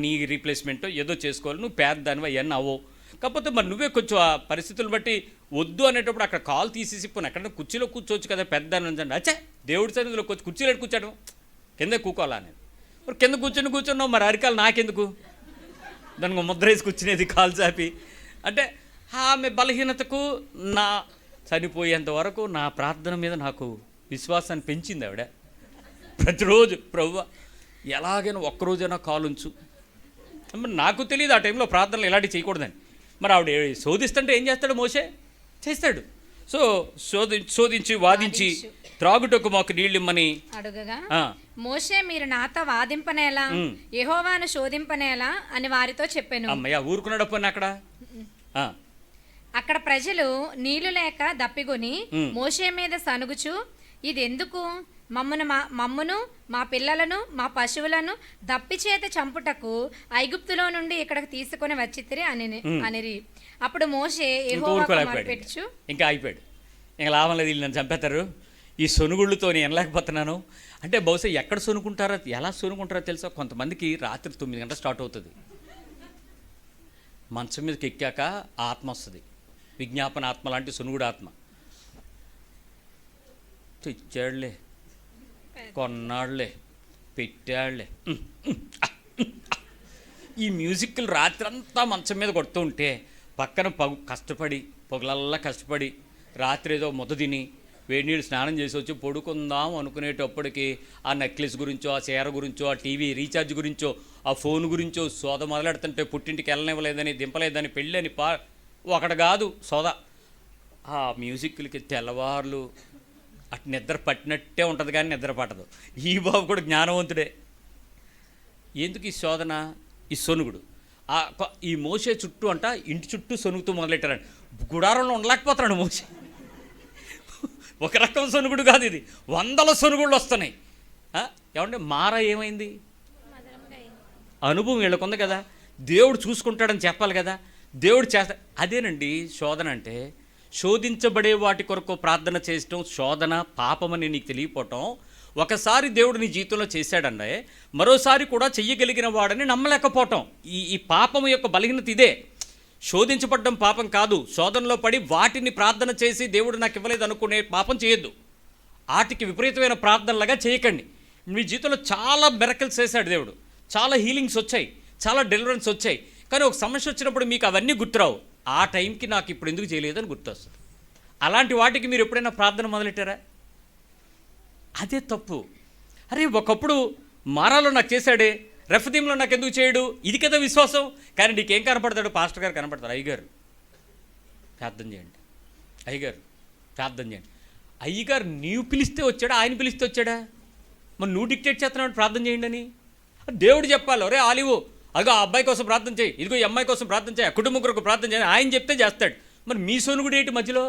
నీ రీప్లేస్మెంట్ ఏదో చేసుకోవాలి, నువ్వు పేదదానివి అవన్నీ అవ్వవు. కాకపోతే మరి నువ్వే కొంచెం ఆ పరిస్థితులు బట్టి వద్దు అనేటప్పుడు అక్కడ కాల్ తీసేసి పోను ఎక్కడైనా కుర్చీలో కూర్చోవచ్చు కదా పెద్దదాని అండి. అచ్చా దేవుడి సన్నిధిలో కొంచెం కుర్చీలో కూర్చోడం కింద కూకోవాలా అనేది. మరి కింద కూర్చున్నావు, మరి అరికాలు నాకెందుకు, దానికి ముద్ర వేసి కూర్చునేది కాలు చాపి అంటే. ఆమె బలహీనతకు నా చనిపోయేంత వరకు నా ప్రార్థన మీద నాకు విశ్వాసాన్ని పెంచింది ఆవిడ. ప్రతిరోజు ప్రభువా ఎలాగైనా ఒక్కరోజైనా కాలుంచు. మరి నాకు తెలియదు ఆ టైంలో ప్రార్థనలు ఇలాంటివి చేయకూడదని. మరి ఆవిడ శోధిస్తుంటే ఏం చేస్తాడు మోషే? చేస్తాడు. సో శోధించి వాదించి త్రాగుటకు మాకు నీళ్ళిమ్మని అడుగగా మోషే మీరు నాతో వాదింపనేలా, యెహోవాను శోధింపనేలా అని వారితో చెప్పాను. అమ్మయ్య ఊరుకున్నాడు అక్కడ. అక్కడ ప్రజలు నీళ్లు లేక దప్పిగొని మోషే మీద సనుగుచు, ఇది ఎందుకు మమ్మును మా పిల్లలను మా పశువులను దప్పి చేత చంపుటకు ఐగుప్తులో నుండి ఇక్కడికి తీసుకొని వచ్చితిరి అనిరి. అప్పుడు మోషే యెహోవాకు మొరపెట్టుచు ఇంకా అయిపోయాడు, ఇంకా లాభం లేదు, వీళ్ళు నన్ను చంపేస్తారు, ఈ సొనుగుళ్ళతో నేను ఎనలేకపోతున్నాను అంటే. బహుశా ఎక్కడ సొనుకుంటారో, ఎలా సొనుకుంటారో తెలుసా? కొంతమందికి రాత్రి 9 గంటలు స్టార్ట్ అవుతుంది. మంచం మీదకి ఎక్కాక ఆత్మ వస్తుంది, విజ్ఞాపన ఆత్మ లాంటి సొనుగుడు ఆత్మ. తెచ్చాడులే, కొన్నాడులే, పెట్టాడులే, ఈ మ్యూజిక్లు రాత్రంతా మంచం మీద కొడుతూ ఉంటే పక్కన కష్టపడి పొగలల్లా కష్టపడి రాత్రి ఏదో ముద్ద తిని వేడి నీళ్ళు స్నానం చేసి వచ్చి పడుకుందాం అనుకునేటప్పటికి ఆ నెక్లెస్ గురించో, ఆ చీర గురించో, ఆ టీవీ రీఛార్జ్ గురించో, ఆ ఫోన్ గురించో సోద మొదలెడుతుంటే పుట్టింటికి వెళ్ళనివ్వలేదని, దింపలేదని, పెళ్ళని ఒకటి కాదు సోద. ఆ మ్యూజిక్లకి తెల్లవార్లు అటు నిద్ర పట్టినట్టే ఉంటుంది కానీ నిద్ర పట్టదు. ఈ బాబు కూడా జ్ఞానవంతుడే. ఎందుకు ఈ శోధన, ఈ సొనుగుడు? ఈ మోసే చుట్టూ అంట ఇంటి చుట్టూ సొనుగుతూ మొదలెట్టారండి. గుడారంలో ఉండలేకపోతున్నాడు మోసే. ఒక రకం సొనుగుడు కాదు ఇది, 100 సొనుగుళ్ళు వస్తున్నాయి. ఏమంటే మారా ఏమైంది? అనుభవం వీళ్ళకుంది కదా, దేవుడు చూసుకుంటాడని చెప్పాలి కదా, దేవుడు చేస్తా. అదేనండి శోధన అంటే. శోధించబడే వాటి కొరకు ప్రార్థన చేయటం శోధన, పాపమని నీకు తెలియపోవటం. ఒకసారి దేవుడు నీ జీవితంలో చేశాడంటే మరోసారి కూడా చెయ్యగలిగిన వాడని నమ్మలేకపోవటం. ఈ పాపం యొక్క బలహీనత ఇదే. శోధించబడ్డం పాపం కాదు, శోధనలో పడి వాటిని ప్రార్థన చేసి దేవుడు నాకు ఇవ్వలేదు అనుకునే పాపం చేయొద్దు. వాటికి విపరీతమైన ప్రార్థనలుగా చేయకండి. మీ జీవితంలో చాలా మిరకల్స్ చేశాడు దేవుడు, చాలా హీలింగ్స్ వచ్చాయి, చాలా డెలివరెన్స్ వచ్చాయి. కానీ ఒక సమస్య వచ్చినప్పుడు మీకు అవన్నీ గుర్తురావు. ఆ టైంకి నాకు ఇప్పుడు ఎందుకు చేయలేదని గుర్తొస్తుంది. అలాంటి వాటికి మీరు ఎప్పుడైనా ప్రార్థన మొదలెట్టారా? అదే తప్పు. అరే ఒకప్పుడు మారాలో నాకు చేశాడే, రెఫదీంలో నాకు ఎందుకు చేయడు, ఇది కదా విశ్వాసం. కానీ నీకేం కనపడతాడు? పాస్టర్ గారు కనపడతారు. అయ్యగారు ప్రార్థన చేయండి, అయ్యగారు ప్రార్థన చేయండి. అయ్యగారు నీవు పిలిస్తే వచ్చాడా, ఆయన పిలిస్తే వచ్చాడా? మరి నువ్వు డిక్టేట్ చేస్తున్నావు ప్రార్థన చేయండి అని. దేవుడు చెప్పాలి, ఒరే ఆలివు అదిగో ఆ అబ్బాయి కోసం ప్రార్థన చేయి, ఇదిగో ఈ అమ్మాయి కోసం ప్రార్థన చేయి, కుటుంబం కొరకు ప్రార్థన చేయి, ఆయన చెప్తే చేస్తాడు. మరి మీ సొనుగుడు ఏంటి మధ్యలో?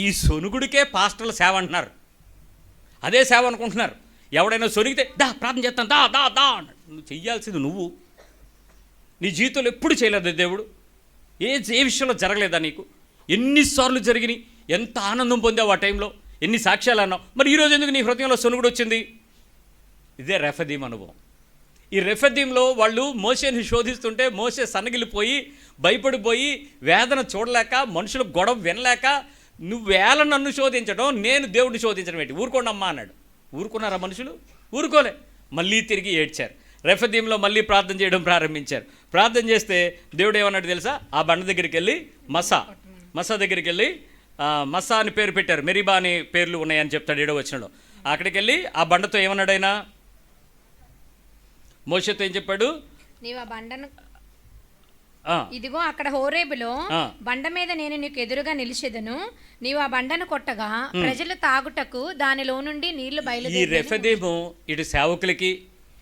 ఈ సొనుగుడికే పాస్టర్ల సేవ అంటున్నారు, అదే సేవ అనుకుంటున్నారు. ఎవడైనా సొనిగితే దా ప్రార్థన చేస్తాను, దా దా దా అన్నాడు. నువ్వు చెయ్యాల్సింది నువ్వు. నీ జీవితంలో ఎప్పుడు చేయలేదు దేవుడు? ఏ విషయంలో జరగలేదా నీకు? ఎన్నిసార్లు జరిగినాయి, ఎంత ఆనందం పొందావు ఆ టైంలో, ఎన్ని సాక్ష్యాలు అన్నావు. మరి ఈరోజు ఎందుకు నీ హృదయంలో సొనుగుడు వచ్చింది? ఇదే రెఫదీం అనుభవం. ఈ రెఫదీంలో వాళ్ళు మోషేని శోధిస్తుంటే మోషే సన్నగిలిపోయి భయపడిపోయి వేదన చూడలేక, మనుషుల గొడవ వినలేక, నువ్వేళ నన్ను శోధించడం, నేను దేవుడిని శోధించడం ఏంటి, ఊరుకోండి అమ్మా అన్నాడు. ఊరుకున్నారా మనుషులు? ఊరుకోలే. మళ్ళీ తిరిగి ఏడ్చారు. రెఫదీంలో మళ్ళీ ప్రార్థన చేయడం ప్రారంభించారు. ప్రార్థన చేస్తే దేవుడు ఏమన్నాడు తెలుసా? ఆ బండ దగ్గరికి వెళ్ళి మసా దగ్గరికి వెళ్ళి మసా అని పేరు పెట్టారు, మెరీబా అని పేర్లు ఉన్నాయని చెప్తాడు 7వ వచనంలో. అక్కడికి వెళ్ళి ఆ బండతో ఏమన్నాడు ఆయన? మోషేతో ఏం చెప్పాడు? నీవు ఆ బండను ఇదిగో అక్కడ హోరేబులో బండ మీద నేను నీకు ఎదురుగా నిలిచెదను, నీవు ఆ బండను కొట్టగా ప్రజలు తాగుటకు దానిలో నుండి నీళ్లు బయలుదేరి. ఈ రెఫదీము ఇటు సేవకులకి,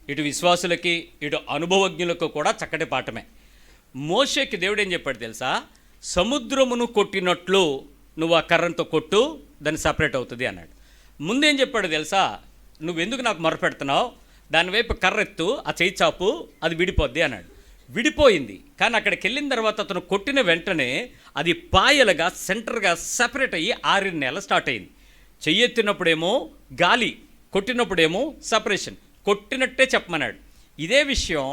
ఇటు విశ్వాసులకి, ఇటు అనుభవజ్ఞులకు కూడా చక్కటి పాఠమే. మోషేకి దేవుడు ఏం చెప్పాడు తెలుసా? సముద్రమును కొట్టినట్లు నువ్వు ఆ కర్రంతో కొట్టు, దాన్ని సపరేట్ అవుతుంది అన్నాడు. ముందేం చెప్పాడు తెలుసా? నువ్వెందుకు నాకు మొరపెడుతున్నావు, దానివైపు కర్రెత్తు, ఆ చేయి చాపు, అది విడిపోద్ది అన్నాడు. విడిపోయింది. కానీ అక్కడికి వెళ్ళిన తర్వాత అతను కొట్టిన వెంటనే అది పాయలుగా సెంటర్గా సెపరేట్ అయ్యి 6 నెలలు స్టార్ట్ అయింది. చెయ్యెత్తినప్పుడేమో గాలి, కొట్టినప్పుడేమో సపరేషన్. కొట్టినట్టే చెప్పమన్నాడు. ఇదే విషయం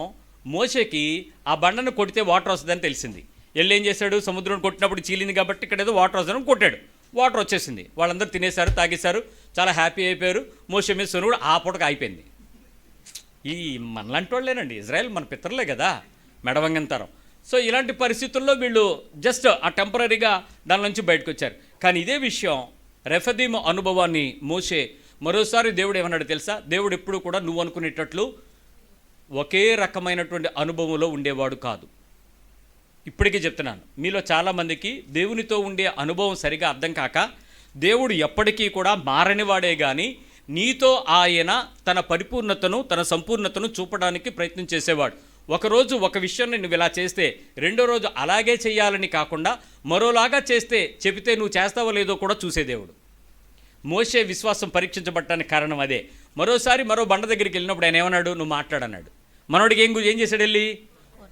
మోషేకి ఆ బండను కొడితే వాటర్ వస్తుందని తెలిసింది. వెళ్ళి ఏం చేశాడు, సముద్రం కొట్టినప్పుడు చీలింది కాబట్టి ఇక్కడ ఏదో వాటర్ వస్తుందని కొట్టాడు. వాటర్ వచ్చేసింది. వాళ్ళందరూ తినేశారు, తాగేశారు, చాలా హ్యాపీ అయిపోయారు. మోషే మీద సొను కూడా ఆ పూటకు అయిపోయింది. ఈ మనలాంటి వాళ్ళేనండి, ఇజ్రాయెల్ మన పితరులే కదా, మెడవంగంతరం. సో ఇలాంటి పరిస్థితుల్లో వీళ్ళు జస్ట్ ఆ టెంపరీగా దాని నుంచి బయటకు వచ్చారు. కానీ ఇదే విషయం రెఫదీము అనుభవాన్ని మోషే మరోసారి దేవుడు ఏమన్నాడు తెలుసా? దేవుడు ఎప్పుడు కూడా నువ్వు అనుకునేటట్లు ఒకే రకమైనటువంటి అనుభవంలో ఉండేవాడు కాదు. ఇప్పటికీ చెప్తున్నాను, మీలో చాలామందికి దేవునితో ఉండే అనుభవం సరిగా అర్థం కాక దేవుడు ఎప్పటికీ కూడా మారనివాడే కానీ నీతో ఆయన తన పరిపూర్ణతను తన సంపూర్ణతను చూపడానికి ప్రయత్నం చేసేవాడు. ఒకరోజు ఒక విషయాన్ని నువ్వు ఇలా చేస్తే రెండో రోజు అలాగే చేయాలని కాకుండా మరోలాగా చేస్తే చెబితే నువ్వు చేస్తావో లేదో కూడా చూసే దేవుడు. మోషే విశ్వాసం పరీక్షించబడటానికి కారణం అదే. మరోసారి మరో బండ దగ్గరికి వెళ్ళినప్పుడు ఆయన ఏమన్నాడు, నువ్వు మాట్లాడన్నాడు. మనోడికి ఏం చేశాడు, వెళ్ళి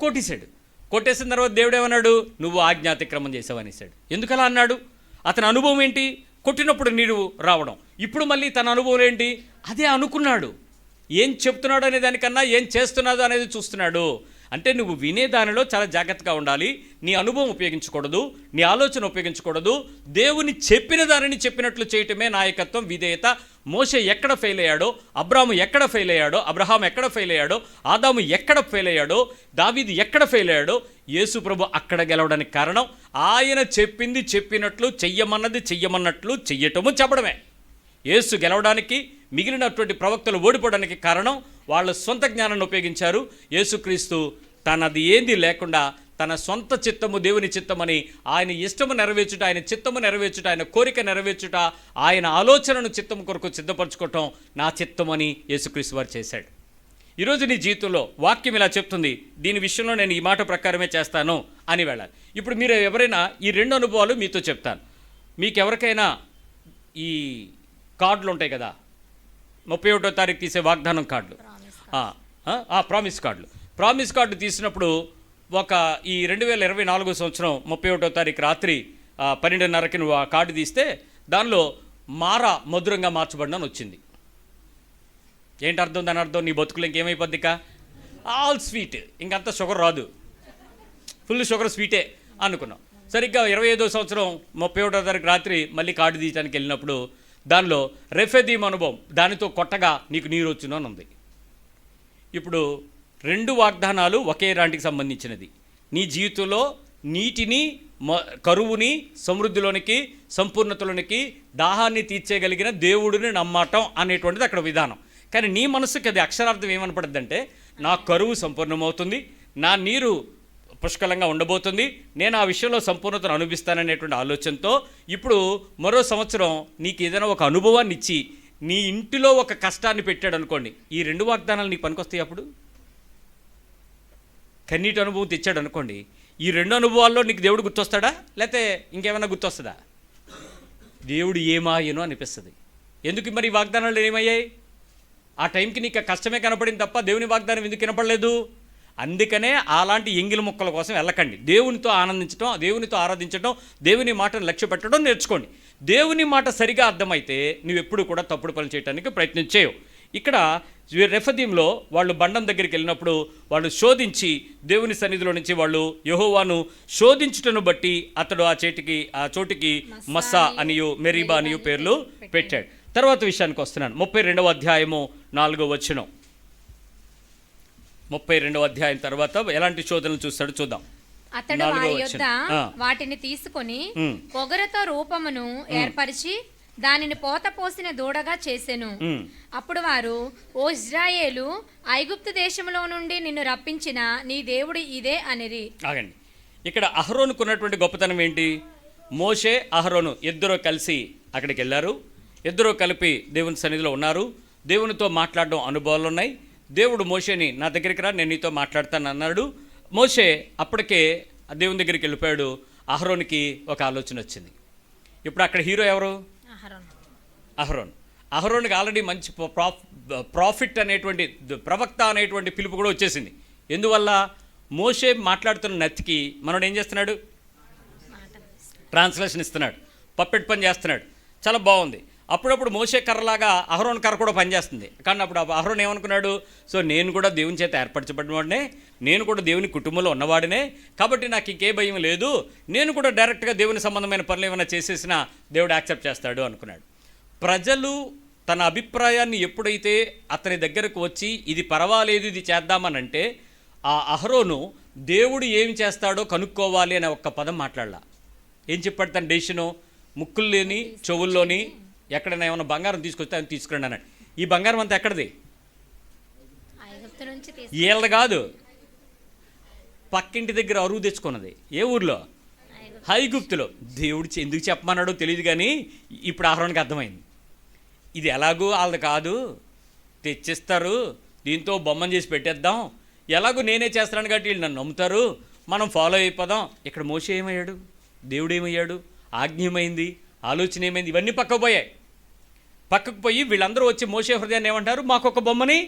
కొట్టేశాడు. కొట్టేసిన తర్వాత దేవుడు ఏమన్నాడు, నువ్వు ఆజ్ఞాతిక్రమం చేసావనేసాడు. ఎందుకలా అన్నాడు? అతని అనుభవం ఏంటి? కొట్టినప్పుడు నీరు రావడం. ఇప్పుడు మళ్ళీ తన అనుభవం ఏంటి? అదే అనుకున్నాడు. ఏం చెప్తున్నాడు అనే దానికన్నా ఏం చేస్తున్నాడు అనేది చూస్తున్నాడు. అంటే నువ్వు వినే దానిలో చాలా జాగ్రత్తగా ఉండాలి. నీ అనుభవం ఉపయోగించకూడదు, నీ ఆలోచన ఉపయోగించకూడదు. దేవుని చెప్పిన దానిని చెప్పినట్లు చేయటమే నాయకత్వం, విధేయత. మోషే ఎక్కడ ఫెయిల్ అయ్యాడో, అబ్రాహాము ఎక్కడ ఫెయిల్ అయ్యాడో, అబ్రహాం ఎక్కడ ఫెయిల్ అయ్యాడో, ఆదాము ఎక్కడ ఫెయిల్ అయ్యాడో, దావీదు ఎక్కడ ఫెయిల్ అయ్యాడో, యేసు ప్రభు అక్కడ గెలవడానికి కారణం ఆయన చెప్పింది చెప్పినట్లు, చెయ్యమన్నట్లు చెయ్యటము చెప్పడమే. యేసు గెలవడానికి మిగిలినటువంటి ప్రవక్తలు ఓడిపోవడానికి కారణం వాళ్ళ సొంత జ్ఞానాన్ని ఉపయోగించారు. యేసుక్రీస్తు తనది ఏంది లేకుండా తన సొంత చిత్తము దేవుని చిత్తమని, ఆయన ఇష్టము నెరవేర్చుట, ఆయన చిత్తము నెరవేర్చుట, ఆయన కోరిక నెరవేర్చుట, ఆయన ఆలోచనను చిత్తము కొరకు సిద్ధపరచుకోవటం నా చిత్తమని యేసుక్రీస్తు వారు చేశాడు. ఈరోజు నీ జీవితంలో వాక్యం ఇలా చెప్తుంది, దీని విషయంలో నేను ఈ మాట ప్రకారమే చేస్తాను అని వెళ్ళాలి. ఇప్పుడు మీరు ఎవరైనా ఈ రెండు అనుభవాలు మీతో చెప్తాను. మీకు ఎవరికైనా ఈ కార్డులు ఉంటాయి కదా, 31వ తారీఖు తీసే వాగ్దానం కార్డులు, ప్రామిస్ కార్డు తీసినప్పుడు ఈ 2024 సంవత్సరం 31వ తారీఖు రాత్రి 12:30కి నువ్వు ఆ కార్డు తీస్తే దానిలో మధురంగా మార్చబడినని వచ్చింది. ఏంటి అర్థం? దాని అర్థం నీ బతుకులు ఇంకేమైపోద్దిక ఆల్ స్వీట్, ఇంకంతా షుగర్ రాదు, ఫుల్ షుగర్ స్వీటే అనుకున్నాం. సరిగ్గా 25వ సంవత్సరం 31వ తారీఖు రాత్రి మళ్ళీ కార్డు తీయడానికి వెళ్ళినప్పుడు దానిలో రెఫెదీం అనుభవం, దానితో కొట్టగా నీకు నీరు వచ్చును అని ఉంది. ఇప్పుడు రెండు వాగ్దానాలు ఒకే రాంటికి సంబంధించినది. నీ జీవితంలో నీటిని, కరువుని, సమృద్ధిలోనికి, సంపూర్ణతలోనికి, దాహాన్ని తీర్చేయగలిగిన దేవుడిని నమ్మటం అనేటువంటిది అక్కడ విధానం. కానీ నీ మనసుకి అది అక్షరార్థం ఏమనపడుద్దంటే, నా కరువు సంపూర్ణమవుతుంది, నా నీరు పుష్కలంగా ఉండబోతుంది, నేను ఆ విషయంలో సంపూర్ణతను అనుభవిస్తాననేటువంటి ఆలోచనతో ఇప్పుడు మరో సంవత్సరం నీకు ఏదైనా ఒక అనుభవాన్ని ఇచ్చి నీ ఇంటిలో ఒక కష్టాన్ని పెట్టాడు అనుకోండి, ఈ రెండు వాగ్దానాలు నీకు పనికొస్తాయి. అప్పుడు కన్నీటి అనుభవం తెచ్చాడు అనుకోండి, ఈ రెండు అనుభవాల్లో నీకు దేవుడు గుర్తొస్తాడా, లేకపోతే ఇంకేమైనా గుర్తొస్తుందా? దేవుడు ఏమాయనో అనిపిస్తుంది. ఎందుకు మరి ఈ వాగ్దానాలు ఏమయ్యాయి? ఆ టైంకి నీకు కష్టమే కనపడింది తప్ప దేవుని వాగ్దానం ఎందుకు వినపడలేదు? అందుకనే అలాంటి ఎంగిలి ముక్కల కోసం వెళ్ళకండి. దేవునితో ఆనందించడం, దేవునితో ఆరాధించడం, దేవుని మాటను లక్ష్య పెట్టడం నేర్చుకోండి. దేవుని మాట సరిగా అర్థమైతే నువ్వు ఎప్పుడు కూడా తప్పుడు పనులు చేయడానికి ప్రయత్నం చేయవు. ఇక్కడ రెఫదీంలో వాళ్ళు బండం దగ్గరికి వెళ్ళినప్పుడు వాళ్ళు శోధించి దేవుని సన్నిధిలో నుంచి వాళ్ళు యెహోవాను శోధించుటను బట్టి అతడు ఆ చోటికి మస్సా అనియు మెరీబా అనియు పేర్లు పెట్టాడు. తర్వాత విషయానికి వస్తున్నాను. 32వ అధ్యాయము 4వ వచనం. 32వ అధ్యాయం తర్వాత ఎలాంటి శోధనలు చూస్తాడో చూద్దాం. అతడు వారి యొద్ద వాటిని తీసుకొని పొగరతో రూపమును ఏర్పరిచి దానిని పోత పోసిన దూడగా చేసెను. అప్పుడు వారు, ఓ ఇజ్రాయేలు, ఐగుప్తు దేశంలో నుండి నిన్ను రప్పించిన నీ దేవుడు ఇదే అనిరి. ఆగండి, ఇక్కడ అహరోనుకు ఉన్నటువంటి గొప్పతనం ఏంటి? మోషే అహరోను ఇద్దరు కలిసి అక్కడికి వెళ్ళారు. ఇద్దరు కలిపి దేవుని సన్నిధిలో ఉన్నారు. దేవునితో మాట్లాడడం అనుభవాలు ఉన్నాయి. దేవుడు మోషేని నా దగ్గరికి రా, నేను నీతో మాట్లాడతాను అన్నాడు. మోషే అప్పటికే దేవుని దగ్గరికి వెళ్ళిపోయాడు. అహరోన్కి ఒక ఆలోచన వచ్చింది. ఇప్పుడు అక్కడ హీరో ఎవరు? అహరోన్కి ఆల్రెడీ మంచి ప్రాఫిట్ అనేటువంటి, ప్రవక్త అనేటువంటి పిలుపు కూడా వచ్చేసింది. ఎందువల్ల? మోషే మాట్లాడుతున్న నత్తికి మనోడు ఏం చేస్తున్నాడు? ట్రాన్స్లేషన్ ఇస్తున్నాడు, పప్పెట్ పని చేస్తున్నాడు. చాలా బాగుంది. అప్పుడప్పుడు మోషే కర్రలాగా అహరోన్ కర్ర కూడా పనిచేస్తుంది. కానీ అప్పుడు అహరోన్ ఏమనుకున్నాడు, సో నేను కూడా దేవుని చేత ఏర్పరచబడినవాడినే, నేను కూడా దేవుని కుటుంబంలో ఉన్నవాడినే, కాబట్టి నాకు ఇంకే భయం లేదు, నేను కూడా డైరెక్ట్గా దేవుని సంబంధమైన పనులు ఏమైనా చేసేసినా దేవుడు యాక్సెప్ట్ చేస్తాడు అనుకున్నాడు. ప్రజలు తన అభిప్రాయాన్ని ఎప్పుడైతే అతని దగ్గరకు వచ్చి ఇది పర్వాలేదు ఇది చేద్దామనంటే, ఆ అహరోను దేవుడు ఏమి చేస్తాడో కనుక్కోవాలి అనే ఒక్క పదం మాట్లాడాల. ఏం చెప్పాడు తన డెసిషను? ముక్కుల్లోని చెవుల్లోని ఎక్కడైనా ఏమైనా బంగారం తీసుకొస్తే ఆయన తీసుకురండి అన్నాడు. ఈ బంగారం అంతా ఎక్కడిది? వీళ్ళది కాదు, పక్కింటి దగ్గర అరువు తెచ్చుకున్నది. ఏ ఊర్లో? ఐగుప్తులో. దేవుడు ఎందుకు చెప్పమన్నాడో తెలియదు, కానీ ఇప్పుడు అహరోనుకి అర్థమైంది, ఇది ఎలాగూ వాళ్ళది కాదు, తెచ్చిస్తారు, దీంతో బొమ్మను చేసి పెట్టేద్దాం, ఎలాగూ నేనే చేస్తాను కాబట్టి వీళ్ళు నన్ను నమ్ముతారు, మనం ఫాలో అయిపోదాం. ఇక్కడ మోషే ఏమయ్యాడు? దేవుడు ఏమయ్యాడు? ఆజ్ఞ ఏమైంది? ఆలోచన ఏమైంది? ఇవన్నీ పక్కకు పోయాయి. పక్కకు పోయి వీళ్ళందరూ వచ్చి మోషే హృదయాన్ని ఏమంటారు? మాకొక బొమ్మని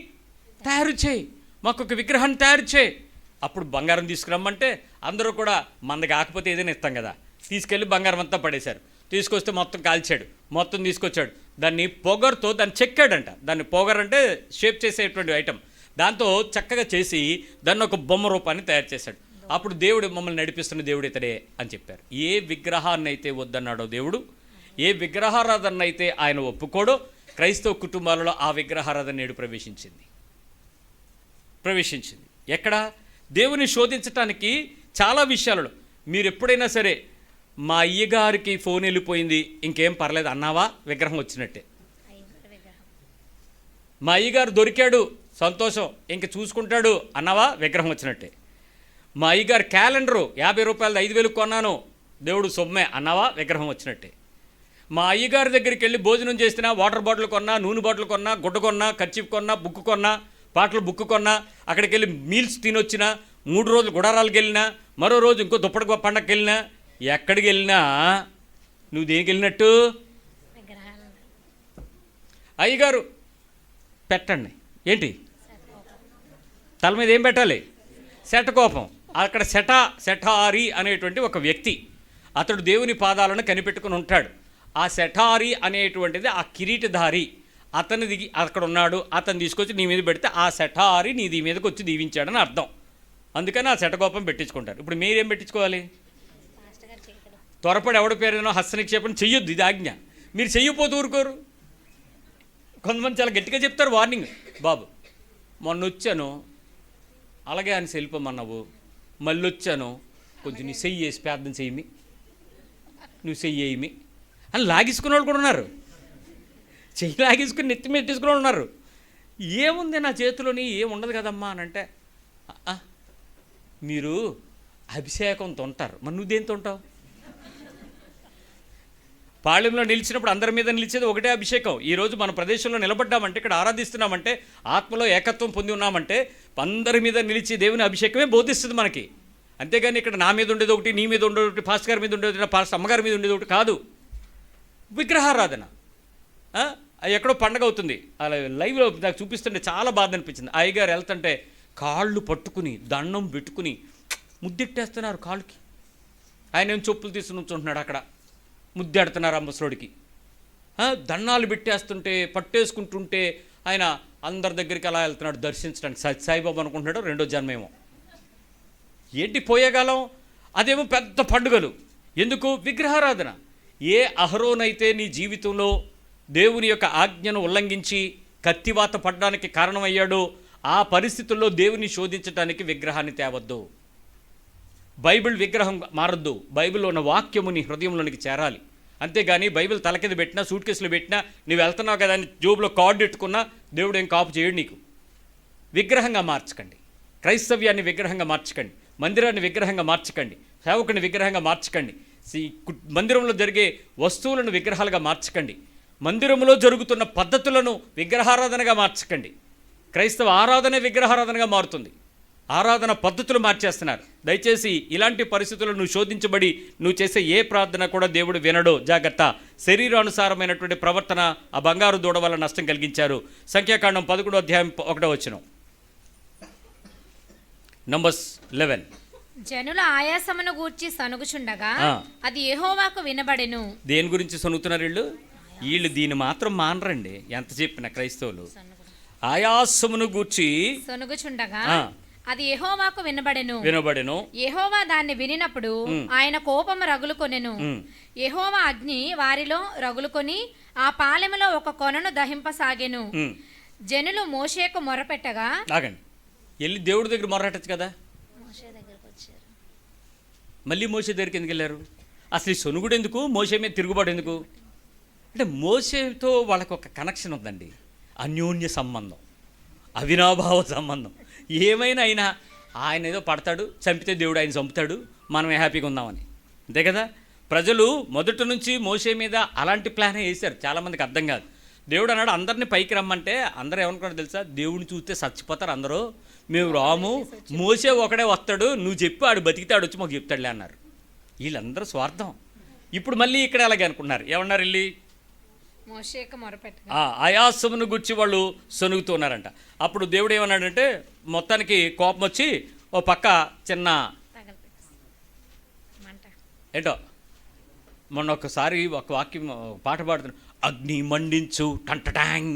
తయారు చేయి, మాకొక విగ్రహాన్ని తయారు చేయి. అప్పుడు బంగారం తీసుకురమ్మంటే అందరూ కూడా మనది కాకపోతే ఏదైనా ఇస్తాం కదా, తీసుకెళ్ళి బంగారం అంతా పడేశారు. తీసుకొస్తే మొత్తం కాల్చాడు, మొత్తం తీసుకొచ్చాడు. దాన్ని పొగర్తో దాన్ని చెక్కాడంట. దాన్ని పొగర్ అంటే షేప్ చేసేటువంటి ఐటమ్. దాంతో చక్కగా చేసి దాన్ని ఒక బొమ్మ రూపాన్ని తయారు చేశాడు. అప్పుడు దేవుడు మమ్మల్ని నడిపిస్తున్న దేవుడు ఇతడే అని చెప్పారు. ఏ విగ్రహాన్ని అయితే వద్దన్నాడో దేవుడు, ఏ విగ్రహారాధన అయితే ఆయన ఒప్పుకోడో, క్రైస్తవ కుటుంబాలలో ఆ విగ్రహారాధన నేడు ప్రవేశించింది. ఎక్కడ? దేవుని శోధించటానికి చాలా విషయాలలో. మీరు ఎప్పుడైనా సరే మా అయ్యగారికి ఫోన్ వెళ్ళిపోయింది ఇంకేం పర్లేదు అన్నావా? విగ్రహం వచ్చినట్టే. మా అయ్యగారు దొరికాడు సంతోషం ఇంక చూసుకుంటాడు అన్నావా? విగ్రహం వచ్చినట్టే. మా అయ్యగారు క్యాలెండరు 50 రూపాయలు 5,000 కొన్నాను, దేవుడు సొమ్మే అన్నావా? విగ్రహం వచ్చినట్టే. మా అయ్యగారి దగ్గరికి వెళ్ళి భోజనం చేసినా, వాటర్ బాటిల్ కొన్నా, నూనె బాటిల్ కొన్నా, గుడ్డ కొన్నా, కర్చీఫ్ కొన్నా, బుక్ కొన్నా, పాటలు బుక్ కొన్నా, అక్కడికి వెళ్ళి మీల్స్ తినొచ్చినా, 3 రోజులు గుడారాలకు వెళ్ళినా, మరో రోజు ఇంకో దుప్పటి పండగకి వెళ్ళినా, ఎక్కడికి వెళ్ళినా నువ్వు దేనికి వెళ్ళినట్టు? అయ్యగారు పెట్టండి ఏంటి? తల మీద ఏం పెట్టాలి? శటకోపం. అక్కడ శఠారి అనేటువంటి ఒక వ్యక్తి, అతడు దేవుని పాదాలను కనిపెట్టుకుని ఉంటాడు. ఆ శఠారి అనేటువంటిది ఆ కిరీటధారి, అతను దిగి అక్కడ ఉన్నాడు, అతను తీసుకొచ్చి నీ మీద పెడితే ఆ శఠారి నీ మీదకి వచ్చి దీవించాడని అర్థం. అందుకని ఆ శటకోపం పెట్టించుకుంటారు. ఇప్పుడు మీరేం పెట్టించుకోవాలి? త్వరపడి ఎవడి పేరునో హస్తనిక్షేపం చెయ్యొద్దు, ఇది ఆజ్ఞ. మీరు చెయ్యపోతూ ఊరుకోరు. కొంతమంది చాలా గట్టిగా చెప్తారు వార్నింగ్. బాబు మొన్న వచ్చాను, అలాగే అని వెళ్ళిపోమన్నావు, మళ్ళీ వచ్చాను, కొంచెం నీ చెయ్యి వేసి ప్రార్థన చెయ్యి, నువ్వు చెయ్యేమి అని లాగేసుకునే వాళ్ళు కూడా ఉన్నారు. చెయ్యి లాగేసుకుని నెత్తి మీద తీసుకునే వాళ్ళు ఉన్నారు. ఏముంది నా చేతిలోని, ఏముండదు కదమ్మా అని అంటే, మీరు అభిషేకంతో ఉంటారు, మరి నువ్వు దేంతో ఉంటావు? పాళెంలో నిలిచినప్పుడు అందరి మీద నిలిచేది ఒకటే అభిషేకం. ఈరోజు మన ప్రదేశంలో నిలబడ్డామంటే, ఇక్కడ ఆరాధిస్తున్నామంటే, ఆత్మలో ఏకత్వం పొంది ఉన్నామంటే, అందరి మీద నిలిచి దేవుని అభిషేకమే బోధిస్తుంది మనకి. అంతేగాని ఇక్కడ నా మీద ఉండేది ఒకటి, నీ మీద ఉండేది ఒకటి, పాస్టర్ గారి మీద ఉండేది ఒకటి, పాస్టర్ అమ్మగారి మీద ఉండేది ఒకటి కాదు. విగ్రహారాధన ఎక్కడో పండగ అవుతుంది, అలా లైవ్లో నాకు చూపిస్తుంటే చాలా బాధ అనిపించింది. అయ్యగారు వెళ్తుంటే కాళ్ళు పట్టుకుని దండం పెట్టుకుని ముద్దెట్టేస్తున్నారు కాళ్ళకి. ఆయన ఏం చెప్పులు తీసుకుని ఉంచుంటున్నాడు అక్కడ, ముద్దెడుతున్నారు ఆ ముసలోడికి. దండాలు పెట్టేస్తుంటే పట్టేసుకుంటుంటే ఆయన అందరి దగ్గరికి అలా వెళ్తున్నాడు దర్శించడానికి. సాయిబాబా అనుకుంటున్నాడు, రెండో జన్మేమో. ఏంటి పోయేగాలం? అదేమో పెద్ద పండుగలు. ఎందుకు? విగ్రహారాధన. ఏ అహరోనైతే నీ జీవితంలో దేవుని యొక్క ఆజ్ఞను ఉల్లంఘించి కత్తివాత పడడానికి కారణమయ్యాడో, ఆ పరిస్థితుల్లో దేవుని శోధించడానికి విగ్రహాన్ని తేవద్దు. బైబిల్ విగ్రహం మారద్దు. బైబిల్లో ఉన్న వాక్యము నీ హృదయంలోనికి చేరాలి. అంతేగాని బైబిల్ తల కింద పెట్టినా, సూట్ కేసులో పెట్టినా, నువ్వు వెళ్తున్నావు కదా అని జోబులో కార్డు పెట్టుకున్నా దేవుడు ఏం కాపు చేయడు నీకు. విగ్రహంగా మార్చకండి. క్రైస్తవ్యాన్ని విగ్రహంగా మార్చకండి. మందిరాన్ని విగ్రహంగా మార్చకండి. సేవకుని విగ్రహంగా మార్చకండి. మందిరంలో జరిగే వస్తువులను విగ్రహాలుగా మార్చకండి. మందిరంలో జరుగుతున్న పద్ధతులను విగ్రహారాధనగా మార్చకండి. క్రైస్తవ ఆరాధన విగ్రహారాధనగా మారుతుంది. ఆరాధన పద్ధతులు మార్చేస్తున్నారు. దయచేసి ఇలాంటి పరిస్థితులను నువ్వు శోధించబడి నువ్వు చేసే ఏ ప్రార్థన కూడా దేవుడు వినడో, జాగ్రత్త. శరీరానుసారమైనటువంటి ప్రవర్తన ఆ బంగారు దూడ వల్ల నష్టం కలిగించారు. సంఖ్యాకాండం 11వ అధ్యాయం 1వ వచనం. నంబర్స్ 11. జనుల ఆయాసమును గూర్చి సనుగుచుండగా అది యెహోవాకు వినబడెను. దేని గురించి సనుగుతున్నారు వీళ్ళు? వీళ్ళు దీన్ని మాత్రం మానరండి, ఎంత చెప్పిన క్రైస్తవులు. ఆయాసమును గూర్చి సొనుగుచుండగా ఆ, అది యెహోవాకు వినబడెను. యెహోవా దాన్ని వినినప్పుడు ఆయన కోపము రగులుకొనెను. యెహోవా అగ్ని వారిలో రగులుకొని ఆ పాలెములో ఒక కొనను దహింపసాగెను. జనులు మోషేకు మొరపెట్టగా ఆగండి, వెళ్ళి దేవుడి దగ్గర మొరటచ్చు కదా, మళ్ళీ మోసే దగ్గరికి ఎందుకు వెళ్ళారు? అసలు ఈ సొనుగుడు ఎందుకు, మోసే మీద తిరుగుబాటు ఎందుకు? అంటే మోసేతో వాళ్ళకు ఒక కనెక్షన్ ఉందండి, అన్యోన్య సంబంధం, అవినాభావ సంబంధం. ఏమైనా అయినా ఆయన ఏదో పడతాడు, చంపితే దేవుడు ఆయన చంపుతాడు, మనం హ్యాపీగా ఉందామని, అంతే కదా. ప్రజలు మొదటి నుంచి మోసే మీద అలాంటి ప్లానే వేశారు. చాలామందికి అర్థం కాదు. దేవుడు అన్నాడు అందరినీ పైకి రమ్మంటే అందరూ ఏమనుకున్నాడు తెలుసా? దేవుడిని చూస్తే చచ్చిపోతారు అందరూ, మేము రాము, మోసే ఒకడే వస్తాడు, నువ్వు చెప్పి ఆడు బతికితే ఆడు వచ్చి మాకు చెప్తాడులే అన్నారు. వీళ్ళందరూ స్వార్థం. ఇప్పుడు మళ్ళీ ఇక్కడ అలాగే అనుకున్నారు. ఏమన్నారు వెళ్ళి? మోషేకు మొరపెట్టగా ఆయాసమును గుర్చి వాళ్ళు సొనుగుతున్నారంట. అప్పుడు దేవుడు ఏమన్నాడంటే మొత్తానికి కోపం వచ్చి ఓ పక్క చిన్న ఏంటో మొన్న ఒకసారి ఒక వాక్యం పాట పాడుతున్నాడు, అగ్ని మండించు టంటటాంగ్,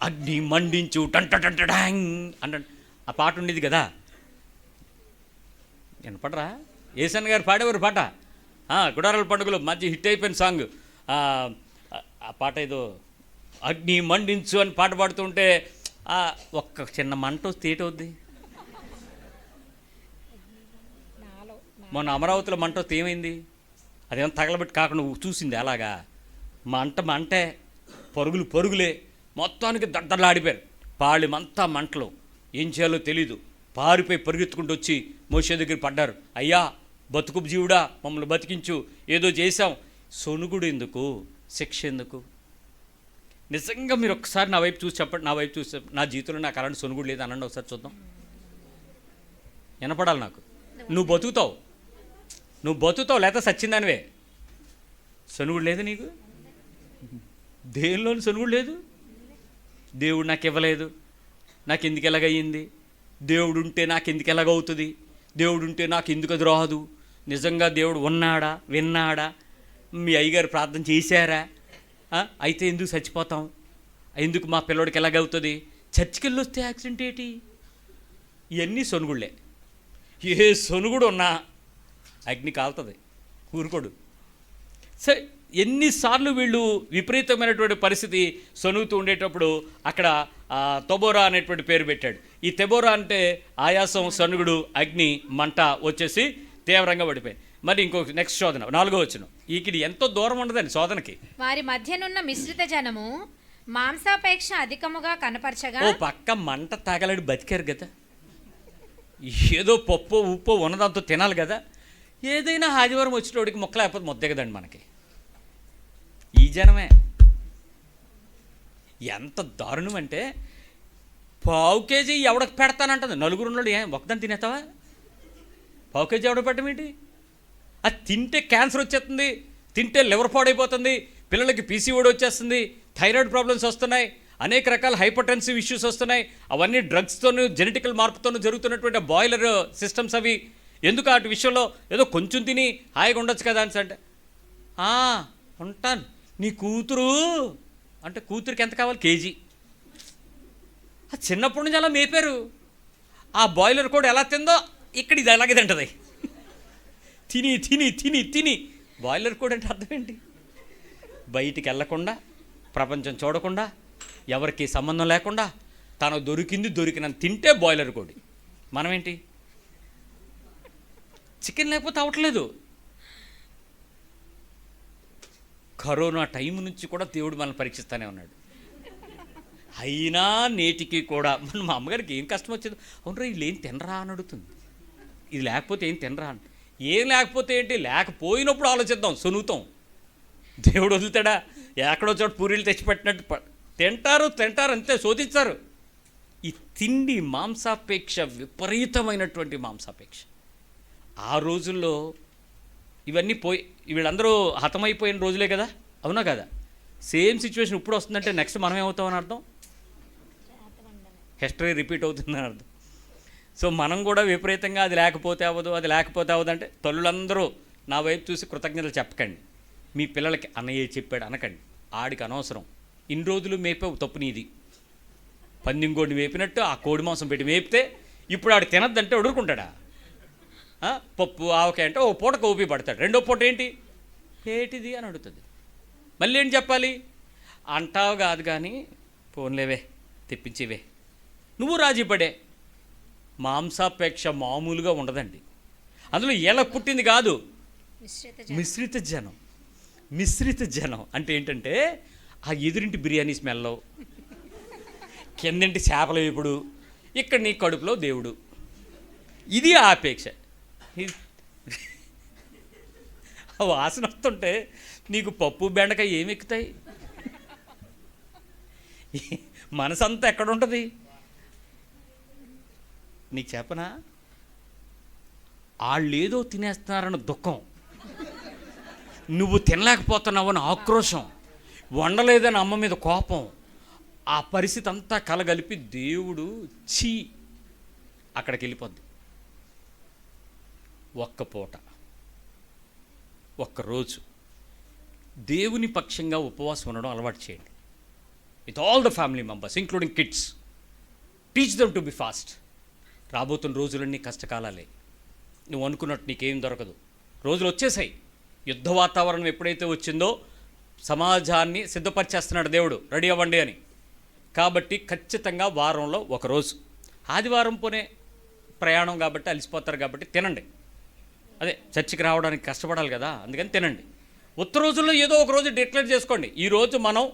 అగ్ని మండించు టంటటంటటాంగ్ అంటే ఆ పాట ఉండేది కదా, వినపడరా? ఏసన్ గారు పాడేవారు పాట, గుడారాల పండుగలో మంచి హిట్ అయిపోయిన సాంగ్. ఆ పాట ఏదో అగ్ని మండించు అని పాట పాడుతుంటే ఒక్క చిన్న మంట వస్తే ఏటవుద్ది? మొన్న అమరావతిలో మంట వస్తే ఏమైంది? అదేమో తగలబెట్టి కాకుండా చూసింది అలాగా, మంటే పరుగులే, మొత్తానికి దడ్డలాడిపోయారు. పాళెమంతా మంటలు, ఏం చేయాలో తెలీదు, పారిపోయి పరిగెత్తుకుంటూ వచ్చి మోషే దగ్గర పడ్డారు. అయ్యా బతుకు జీవుడా మమ్మల్ని బతికించు, ఏదో చేశాం. సొనుగుడు ఎందుకు, శిక్ష ఎందుకు? నిజంగా మీరు ఒక్కసారి నా వైపు చూసి చెప్పండి, నా వైపు చూసి నా జీవితంలో నాకు అలాంటి సొనుగుడు లేదు అనండి ఒకసారి చూద్దాం. వినపడాలి నాకు. నువ్వు బతుకుతావు లేకపోతే సచ్చిందానివే. సొనుగుడు లేదు నీకు, దేనిలోని సొనుగుడు లేదు. దేవుడు నాకు ఇవ్వలేదు, నాకు ఎందుకు ఎలాగయ్యింది, దేవుడు ఉంటే నాకు ఎందుకు ఎలాగవుతుంది, దేవుడు ఉంటే నాకు ఎందుకు అది రాదు, నిజంగా దేవుడు ఉన్నాడా, విన్నాడా, మీ అయ్యగారు ప్రార్థన చేశారా, అయితే ఎందుకు చచ్చిపోతాం, ఎందుకు మా పిల్లోడికి ఎలాగవుతుంది, చర్చికి వెళ్ళి వస్తే యాక్సిడెంట్ ఏంటి, ఇవన్నీ సొనుగుళ్ళే. ఏ సొనుగుడు ఉన్నా అగ్ని కాలుతుంది, ఊరుకోడు. సరే ఎన్నిసార్లు వీళ్ళు విపరీతమైనటువంటి పరిస్థితి సొనుగుతూ ఉండేటప్పుడు అక్కడ తెబోరా అనేటువంటి పేరు పెట్టాడు. ఈ తెబోరా అంటే ఆయాసం, సొనుగుడు, అగ్ని, మంట వచ్చేసి తీవ్రంగా పడిపోయాయి. మరి ఇంకొక నెక్స్ట్ శోధన 4వ వచనం. ఇక్కడ ఎంతో దూరం ఉండదండి శోధనకి. వారి మధ్యనున్న మిశ్రిత జనము మాంసాపేక్ష అధికముగా కనపరచగా, ఓ పక్క మంట తాగలాడి బతికారు కదా, ఏదో పప్పు ఉప్పు ఉన్నదంతా తినాలి కదా, ఏదైనా ఆదివారం వచ్చేటోడికి మొక్క లేకపోతే ముద్దే కదండి మనకి. ఈ జనమే ఎంత దారుణం అంటే, పావు కేజీ ఎవడకు పెడతానంటుంది, నలుగురు ఉన్నాడు, ఒకదాన్ని తినేస్తావా? పావు కేజీ ఎవడ పెట్టమేంటి? అది తింటే క్యాన్సర్ వచ్చేస్తుంది, తింటే లివర్ పాడైపోతుంది, పిల్లలకి పీసీఓడి వచ్చేస్తుంది, థైరాయిడ్ ప్రాబ్లమ్స్ వస్తున్నాయి, అనేక రకాల హైపర్టెన్సివ్ ఇష్యూస్ వస్తున్నాయి. అవన్నీ డ్రగ్స్తోనూ జెనెటికల్ మార్పుతోనూ జరుగుతున్నటువంటి బాయిలర్ సిస్టమ్స్ అవి. ఎందుకు అటు విషయంలో ఏదో కొంచెం తిని హాయిగా ఉండొచ్చు కదా అని అంటే, ఉంటాను, నీ కూతురు అంటే కూతురికి ఎంత కావాలి, కేజీ. చిన్నప్పటి నుంచి అలా మేపారు. ఆ బాయిలర్ కూడా ఎలా తిందో ఇక్కడ ఇది అలాగే తింటుంది, తిని తిని తిని తిని. బాయిలర్ కూడా అంటే అర్థం ఏంటి? బయటికి వెళ్ళకుండా, ప్రపంచం చూడకుండా, ఎవరికి సంబంధం లేకుండా తను దొరికినంత తింటే బాయిలర్ కోడి. మనమేంటి, చికెన్ లేకపోతే అవ్వట్లేదు. కరోనా టైం నుంచి కూడా దేవుడు మనల్ని పరీక్షిస్తూనే ఉన్నాడు. అయినా నేటికి కూడా మా అమ్మగారికి ఏం కష్టం వచ్చేది, అవునరా వీళ్ళు ఏం తినరా అని అడుగుతుంది. ఇది లేకపోతే ఏం తినరా అని. ఏం లేకపోతే ఏంటి, లేకపోయినప్పుడు ఆలోచిద్దాం, సొనుగుతాం. దేవుడు వదులుతాడా? ఎక్కడో చోట పూరీలు తెచ్చిపెట్టినట్టు తింటారు అంతే, శోధిస్తారు. ఈ తిండి మాంసాపేక్ష, విపరీతమైనటువంటి మాంసాపేక్ష. ఆ రోజుల్లో ఇవన్నీ వీళ్ళందరూ హతమైపోయిన రోజులే కదా, అవునా కదా? సేమ్ సిచ్యువేషన్ ఇప్పుడు వస్తుందంటే నెక్స్ట్ మనం ఏమవుతామని అర్థం, హిస్టరీ రిపీట్ అవుతుందని అర్థం. సో మనం కూడా విపరీతంగా అది లేకపోతే అవ్వదు అంటే తల్లులందరూ నా వైపు చూసి కృతజ్ఞతలు చెప్పకండి. మీ పిల్లలకి అన్నయ్య చెప్పాడు అనకండి. ఆడికి అనవసరం. ఇన్ని రోజులు మేపావు, తప్పు నీది. పందింగోడిని మేపినట్టు ఆ కోడి మాంసం పెట్టి మేపితే ఇప్పుడు ఆడు తినద్దంటే వదులుకుంటాడా? పప్పు ఆవకాయ అంటే ఓ పూటకు ఊపి పడతాడు, రెండో పూట ఏంటి ఏటిది అని అడుగుతుంది. మళ్ళీ ఏం చెప్పాలి అంటావు కాదు కానీ పోన్లేవే తెప్పించేవే. నువ్వు రాజీ పడే. మాంసాపేక్ష మామూలుగా ఉండదండి. అందులో ఎలా పుట్టింది కాదు, మిశ్రిత జనం. మిశ్రిత జనం అంటే ఏంటంటే ఆ ఎదురింటి బిర్యానీ స్మెల్లో, కిందంటి చేపల వేపుడు, ఇక్కడ నీ కడుపులో దేవుడు. ఇది ఆపేక్ష. ఆ వాసన వస్తుంటే నీకు పప్పు బెండకాయ ఏమి ఎక్కుతాయి? మనసంతా ఎక్కడ ఉంటుంది? నీకు చెప్పనా, వాళ్ళు ఏదో తినేస్తున్నారన్న దుఃఖం, నువ్వు తినలేకపోతున్నావని ఆక్రోశం, వండలేదని అమ్మ మీద కోపం, ఆ పరిస్థితి అంతా కలగలిపి దేవుడు చీ అక్కడికి వెళ్ళిపోద్ది. ఒక్క పూట, ఒక్కరోజు దేవుని పక్షంగా ఉపవాసం ఉండడం అలవాటు చేయండి. With all the family members including kids. Teach them to be fast. రాబోతున్న రోజులన్నీ కష్టకాలాలే. నువ్వు అనుకున్నట్టు నీకేం దొరకదు. రోజులు వచ్చేసాయి. యుద్ధ వాతావరణం ఎప్పుడైతే వచ్చిందో సమాజాన్ని సిద్ధపరిచేస్తున్నాడు దేవుడు, రెడీ అవ్వండి అని. కాబట్టి ఖచ్చితంగా వారంలో ఒకరోజు, ఆదివారం పోనే ప్రయాణం కాబట్టి అలసిపోతారు కాబట్టి తినండి. అదే చర్చికి రావడానికి కష్టపడాలి కదా, అందుకని తినండి. ఉత్త రోజుల్లో ఏదో ఒక రోజు డిక్లేర్ చేసుకోండి. ఈరోజు మనం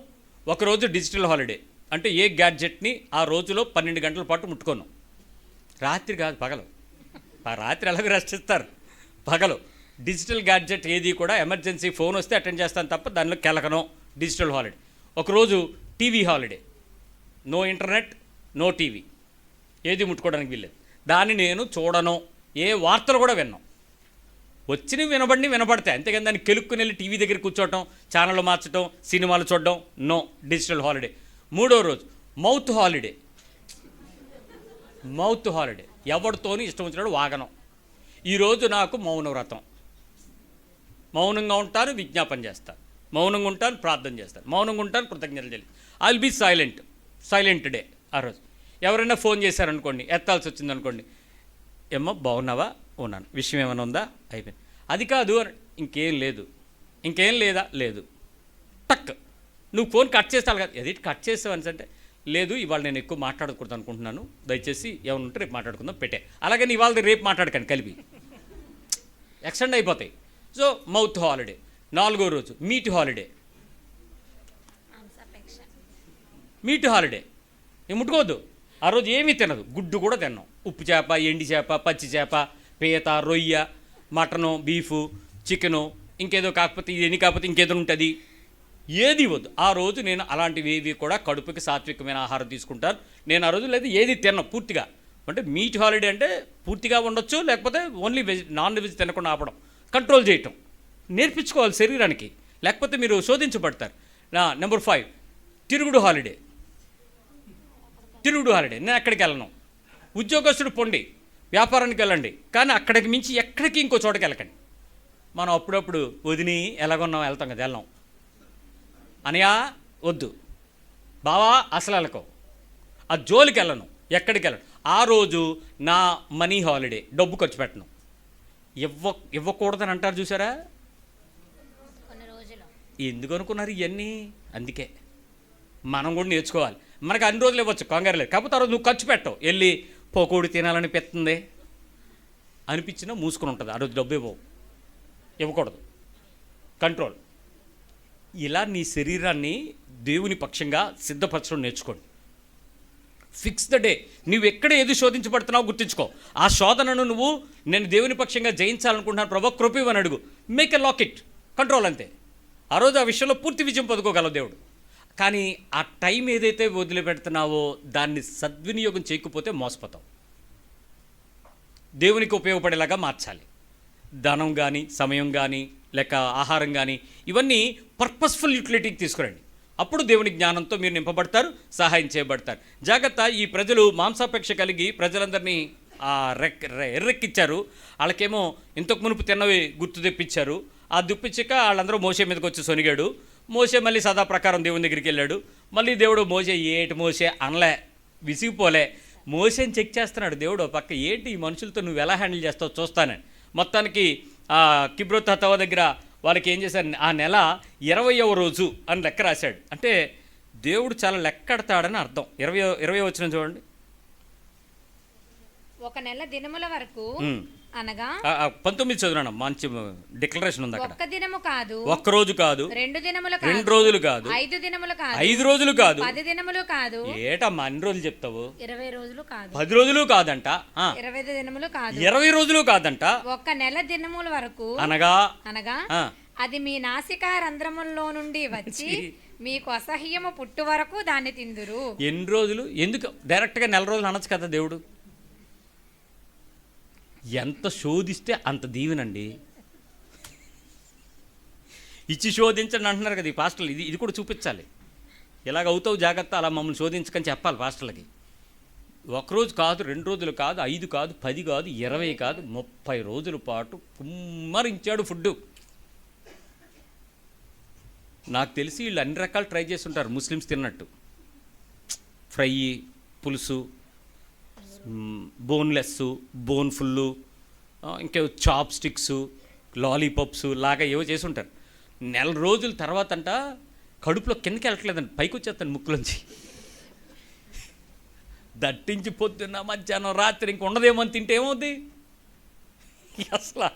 ఒకరోజు డిజిటల్ హాలిడే అంటే ఏ గ్యాడ్జెట్ని ఆ రోజులో 12 గంటల పాటు ముట్టుకోను. రాత్రి కాదు, పగలు. రాత్రి ఎలాగో రెస్ట్ ఇస్తారు, పగలు డిజిటల్ గ్యాడ్జెట్ ఏది కూడా ఎమర్జెన్సీ ఫోన్ వస్తే అటెండ్ చేస్తాను తప్ప దానిలో కెలకను. Digital holiday. ఒకరోజు TV holiday, no internet, no TV, ఏది ముట్టుకోవడానికి వీల్లేదు. దాన్ని నేను చూడను, ఏ వార్తలు కూడా విన్నాం. వచ్చినవి వినబడతాయి, అంతేగాని దాన్ని కెలుక్కుని వెళ్ళి టీవీ దగ్గర కూర్చోవటం, ఛానళ్ళు మార్చడం, సినిమాలు చూడడం, నో. Digital holiday. మూడో రోజు మౌత్ హాలిడే. మౌత్ హాలిడే, ఎవరితోని ఇష్టం వచ్చినప్పుడు వాగనం. ఈరోజు నాకు మౌన వ్రతం. మౌనంగా ఉంటాను, విజ్ఞాపన చేస్తాను. మౌనంగా ఉంటాను, ప్రార్థన చేస్తాను. మౌనంగా ఉంటాను, కృతజ్ఞతలు చెల్లి. I will be silent day. ఆ రోజు ఎవరైనా ఫోన్ చేశారనుకోండి, ఎత్తాల్సి వచ్చిందనుకోండి, ఏమ్మా బాగున్నావా, ఉన్నాను, విషయం ఏమైనా ఉందా, అయిపోయింది. అది కాదు, ఇంకేం లేదు, ఇంకేం లేదా, లేదు. టక్, నువ్వు ఫోన్ కట్ చేస్తావు కదా, అది కట్ చేసావని అంటే లేదు, ఇవాళ నేను ఎక్కువ మాట్లాడకూడదు అనుకుంటున్నాను, దయచేసి ఏమైనా ఉంటే రేపు మాట్లాడుకుందాం, పెట్టే. అలాగని ఇవాళ రేపు మాట్లాడకండి, కలిపి ఎక్స్టెండ్ అయిపోతాయి. So mouth holiday. నాలుగో రోజు మీట్ హాలిడే. మీట్ హాలిడే ఏం ముట్టుకోవద్దు. ఆ రోజు ఏమీ తినదు, గుడ్డు కూడా తిన్నాం. ఉప్పు చేప, ఎండి చేప, పచ్చి చేప, పీత, రొయ్య, మటను, బీఫు, చికెను, ఇంకేదో కాకపోతే ఇది కాకపోతే ఇంకేదో ఉంటుంది, ఏది వద్దు. ఆ రోజు నేను అలాంటివి ఏవి కూడా కడుపుకి సాత్వికమైన ఆహారం తీసుకుంటాను. నేను ఆ రోజు లేదు ఏది తిన్నాను పూర్తిగా. అంటే మీట్ హాలిడే అంటే పూర్తిగా ఉండొచ్చు, లేకపోతే ఓన్లీ నాన్ వెజ్ తినకుండా ఆపడం, కంట్రోల్ చేయటం నేర్పించుకోవాలి శరీరానికి, లేకపోతే మీరు శోధించబడతారు. నెంబర్ 5 తిరుగుడు హాలిడే. నేను ఎక్కడికి వెళ్ళను. ఉద్యోగస్తుడు పొండి, వ్యాపారానికి వెళ్ళండి, కానీ అక్కడికి మించి ఎక్కడికి ఇంకో చోటకి వెళ్ళకండి. మనం అప్పుడప్పుడు వదిని ఎలాగొన్నాం వెళ్తాం కదా, వెళ్ళాం. అనయా వద్దు, బావా అసలు వెళ్ళకో, ఆ జోలికి వెళ్ళను, ఎక్కడికి వెళ్ళను. ఆ రోజు నా మనీ హాలిడే, డబ్బు ఖర్చు పెట్టను. ఇవ్వకూడదని అంటారు చూసారా, ఎందుకు అనుకున్నారు ఇవన్నీ? అందుకే మనం కూడా నేర్చుకోవాలి. మనకు అన్ని రోజులు ఇవ్వచ్చు, కంగారు లేదు. కాకపోతే ఆ రోజు నువ్వు ఖర్చు పెట్టవు, వెళ్ళి పోకోడి తినాలనిపిస్తుంది అనిపించినా మూసుకొని ఉంటుంది. ఆ రోజు డబ్బు ఇవ్వకూడదు, కంట్రోల్. ఇలా నీ శరీరాన్ని దేవుని పక్షంగా సిద్ధపరచడం నేర్చుకోండి. Fix the day. నువ్వు ఎక్కడ ఏది శోధించబడుతున్నావో గుర్తుంచుకో. ఆ శోధనను నువ్వు నేను దేవుని పక్షంగా జయించాలనుకుంటున్నాను ప్రభు, కృపని అడుగు. మేక్ ఎ లాకెట్, కంట్రోల్, అంతే. ఆ రోజు ఆ విషయంలో పూర్తి విజయం పొందుకోగలవు దేవుడు. కానీ ఆ టైం ఏదైతే వదిలిపెడుతున్నావో దాన్ని సద్వినియోగం చేయకపోతే మోసపోతావు. దేవునికి ఉపయోగపడేలాగా మార్చాలి. ధనం కానీ, సమయం కానీ, లేక ఆహారం కానీ, ఇవన్నీ పర్పస్ఫుల్ యూటిలిటీకి తీసుకురండి. అప్పుడు దేవుని జ్ఞానంతో మీరు నింపబడతారు, సహాయం చేయబడతారు. జాగ్రత్త, ఈ ప్రజలు మాంసాపేక్ష కలిగి ప్రజలందరినీ ఎర్రెక్కిచ్చారు. వాళ్ళకేమో ఇంతకు మునుపు తిన్నవి గుర్తు తెప్పించారు. ఆ దుప్పించాక వాళ్ళందరూ మోషే మీదకి వచ్చి సొనిగాడు. మోసే మళ్ళీ సదా ప్రకారం దేవుని దగ్గరికి వెళ్ళాడు. మళ్ళీ దేవుడు మోసే ఏటి మోసే అనలే, విసిగిపోలే. మోసేని చెక్ చేస్తున్నాడు దేవుడు పక్క, ఏంటి ఈ మనుషులతో నువ్వు ఎలా హ్యాండిల్ చేస్తావు చూస్తానని. మొత్తానికి కిబ్రోత్ హతవ దగ్గర వాళ్ళకి ఏం చేశారు, ఆ నెల 20వ రోజు అని లెక్క రాశాడు. అంటే దేవుడు చాలా లెక్కెడతాడని అర్థం. 20 వచనం చూడండి. ఒక నెల దినముల వరకు అనగా 19 చదువునా, మంచి డిక్లరేషన్ ఉంది అక్కడ. ఒక్క దినము కాదు, ఒక్క రోజు కాదు, 2 దినములు కాదు, 2 రోజులు కాదు, 5 దినములు కాదు, 5 రోజులు కాదు, 10 దినములు కాదు. ఏటమ్మా అన్ని రోజులు చెప్తావు? 20 రోజులు కాదు, 10 రోజులు కాదంట, 20 దినములు కాదు, 20 రోజులు కాదంట, ఒక్క నెల దినముల వరకు అనగా అది మీ నాసికా రంధ్రముల్లో నుండి వచ్చి మీకు అసహ్యము పుట్టు వరకు దాన్ని తిందురు. ఎన్ని రోజులు? ఎందుకు డైరెక్ట్గా నెల రోజులు అనొచ్చు కదా దేవుడు? ఎంత శోధిస్తే అంత దీవెనండి. ఇచ్చి శోధించండి అంటున్నారు కదా ఈ పాస్టర్లు. ఇది కూడా చూపించాలి. ఇలాగ అవుతావు జాగ్రత్త, అలా మమ్మల్ని శోధించకని చెప్పాలి పాస్టర్లకి. ఒకరోజు కాదు, 2 రోజులు కాదు, 5 కాదు, 10 కాదు, 20 కాదు, 30 రోజుల పాటు కుమ్మరించాడు ఫుడ్డు. నాకు తెలిసి వీళ్ళు అన్ని రకాలు ట్రై చేసి ఉంటారు ముస్లిమ్స్ తిన్నట్టు. ఫ్రై, పులుసు, బోన్లెస్, బోన్ ఫుల్లు, ఇంకా చాప్ స్టిక్స్, లాలీపాప్స్ లాగా ఏవో చేసి ఉంటారు. నెల రోజుల తర్వాత అంట కడుపులో కిందకి వెళ్ళట్లేదండి, పైకి వచ్చేస్తాను ముక్కులోంచి. దట్టించి పొద్దున్న మధ్యాహ్నం రాత్రి ఇంక ఉండదేమో అని తింటే ఏమవుద్ది? అసలు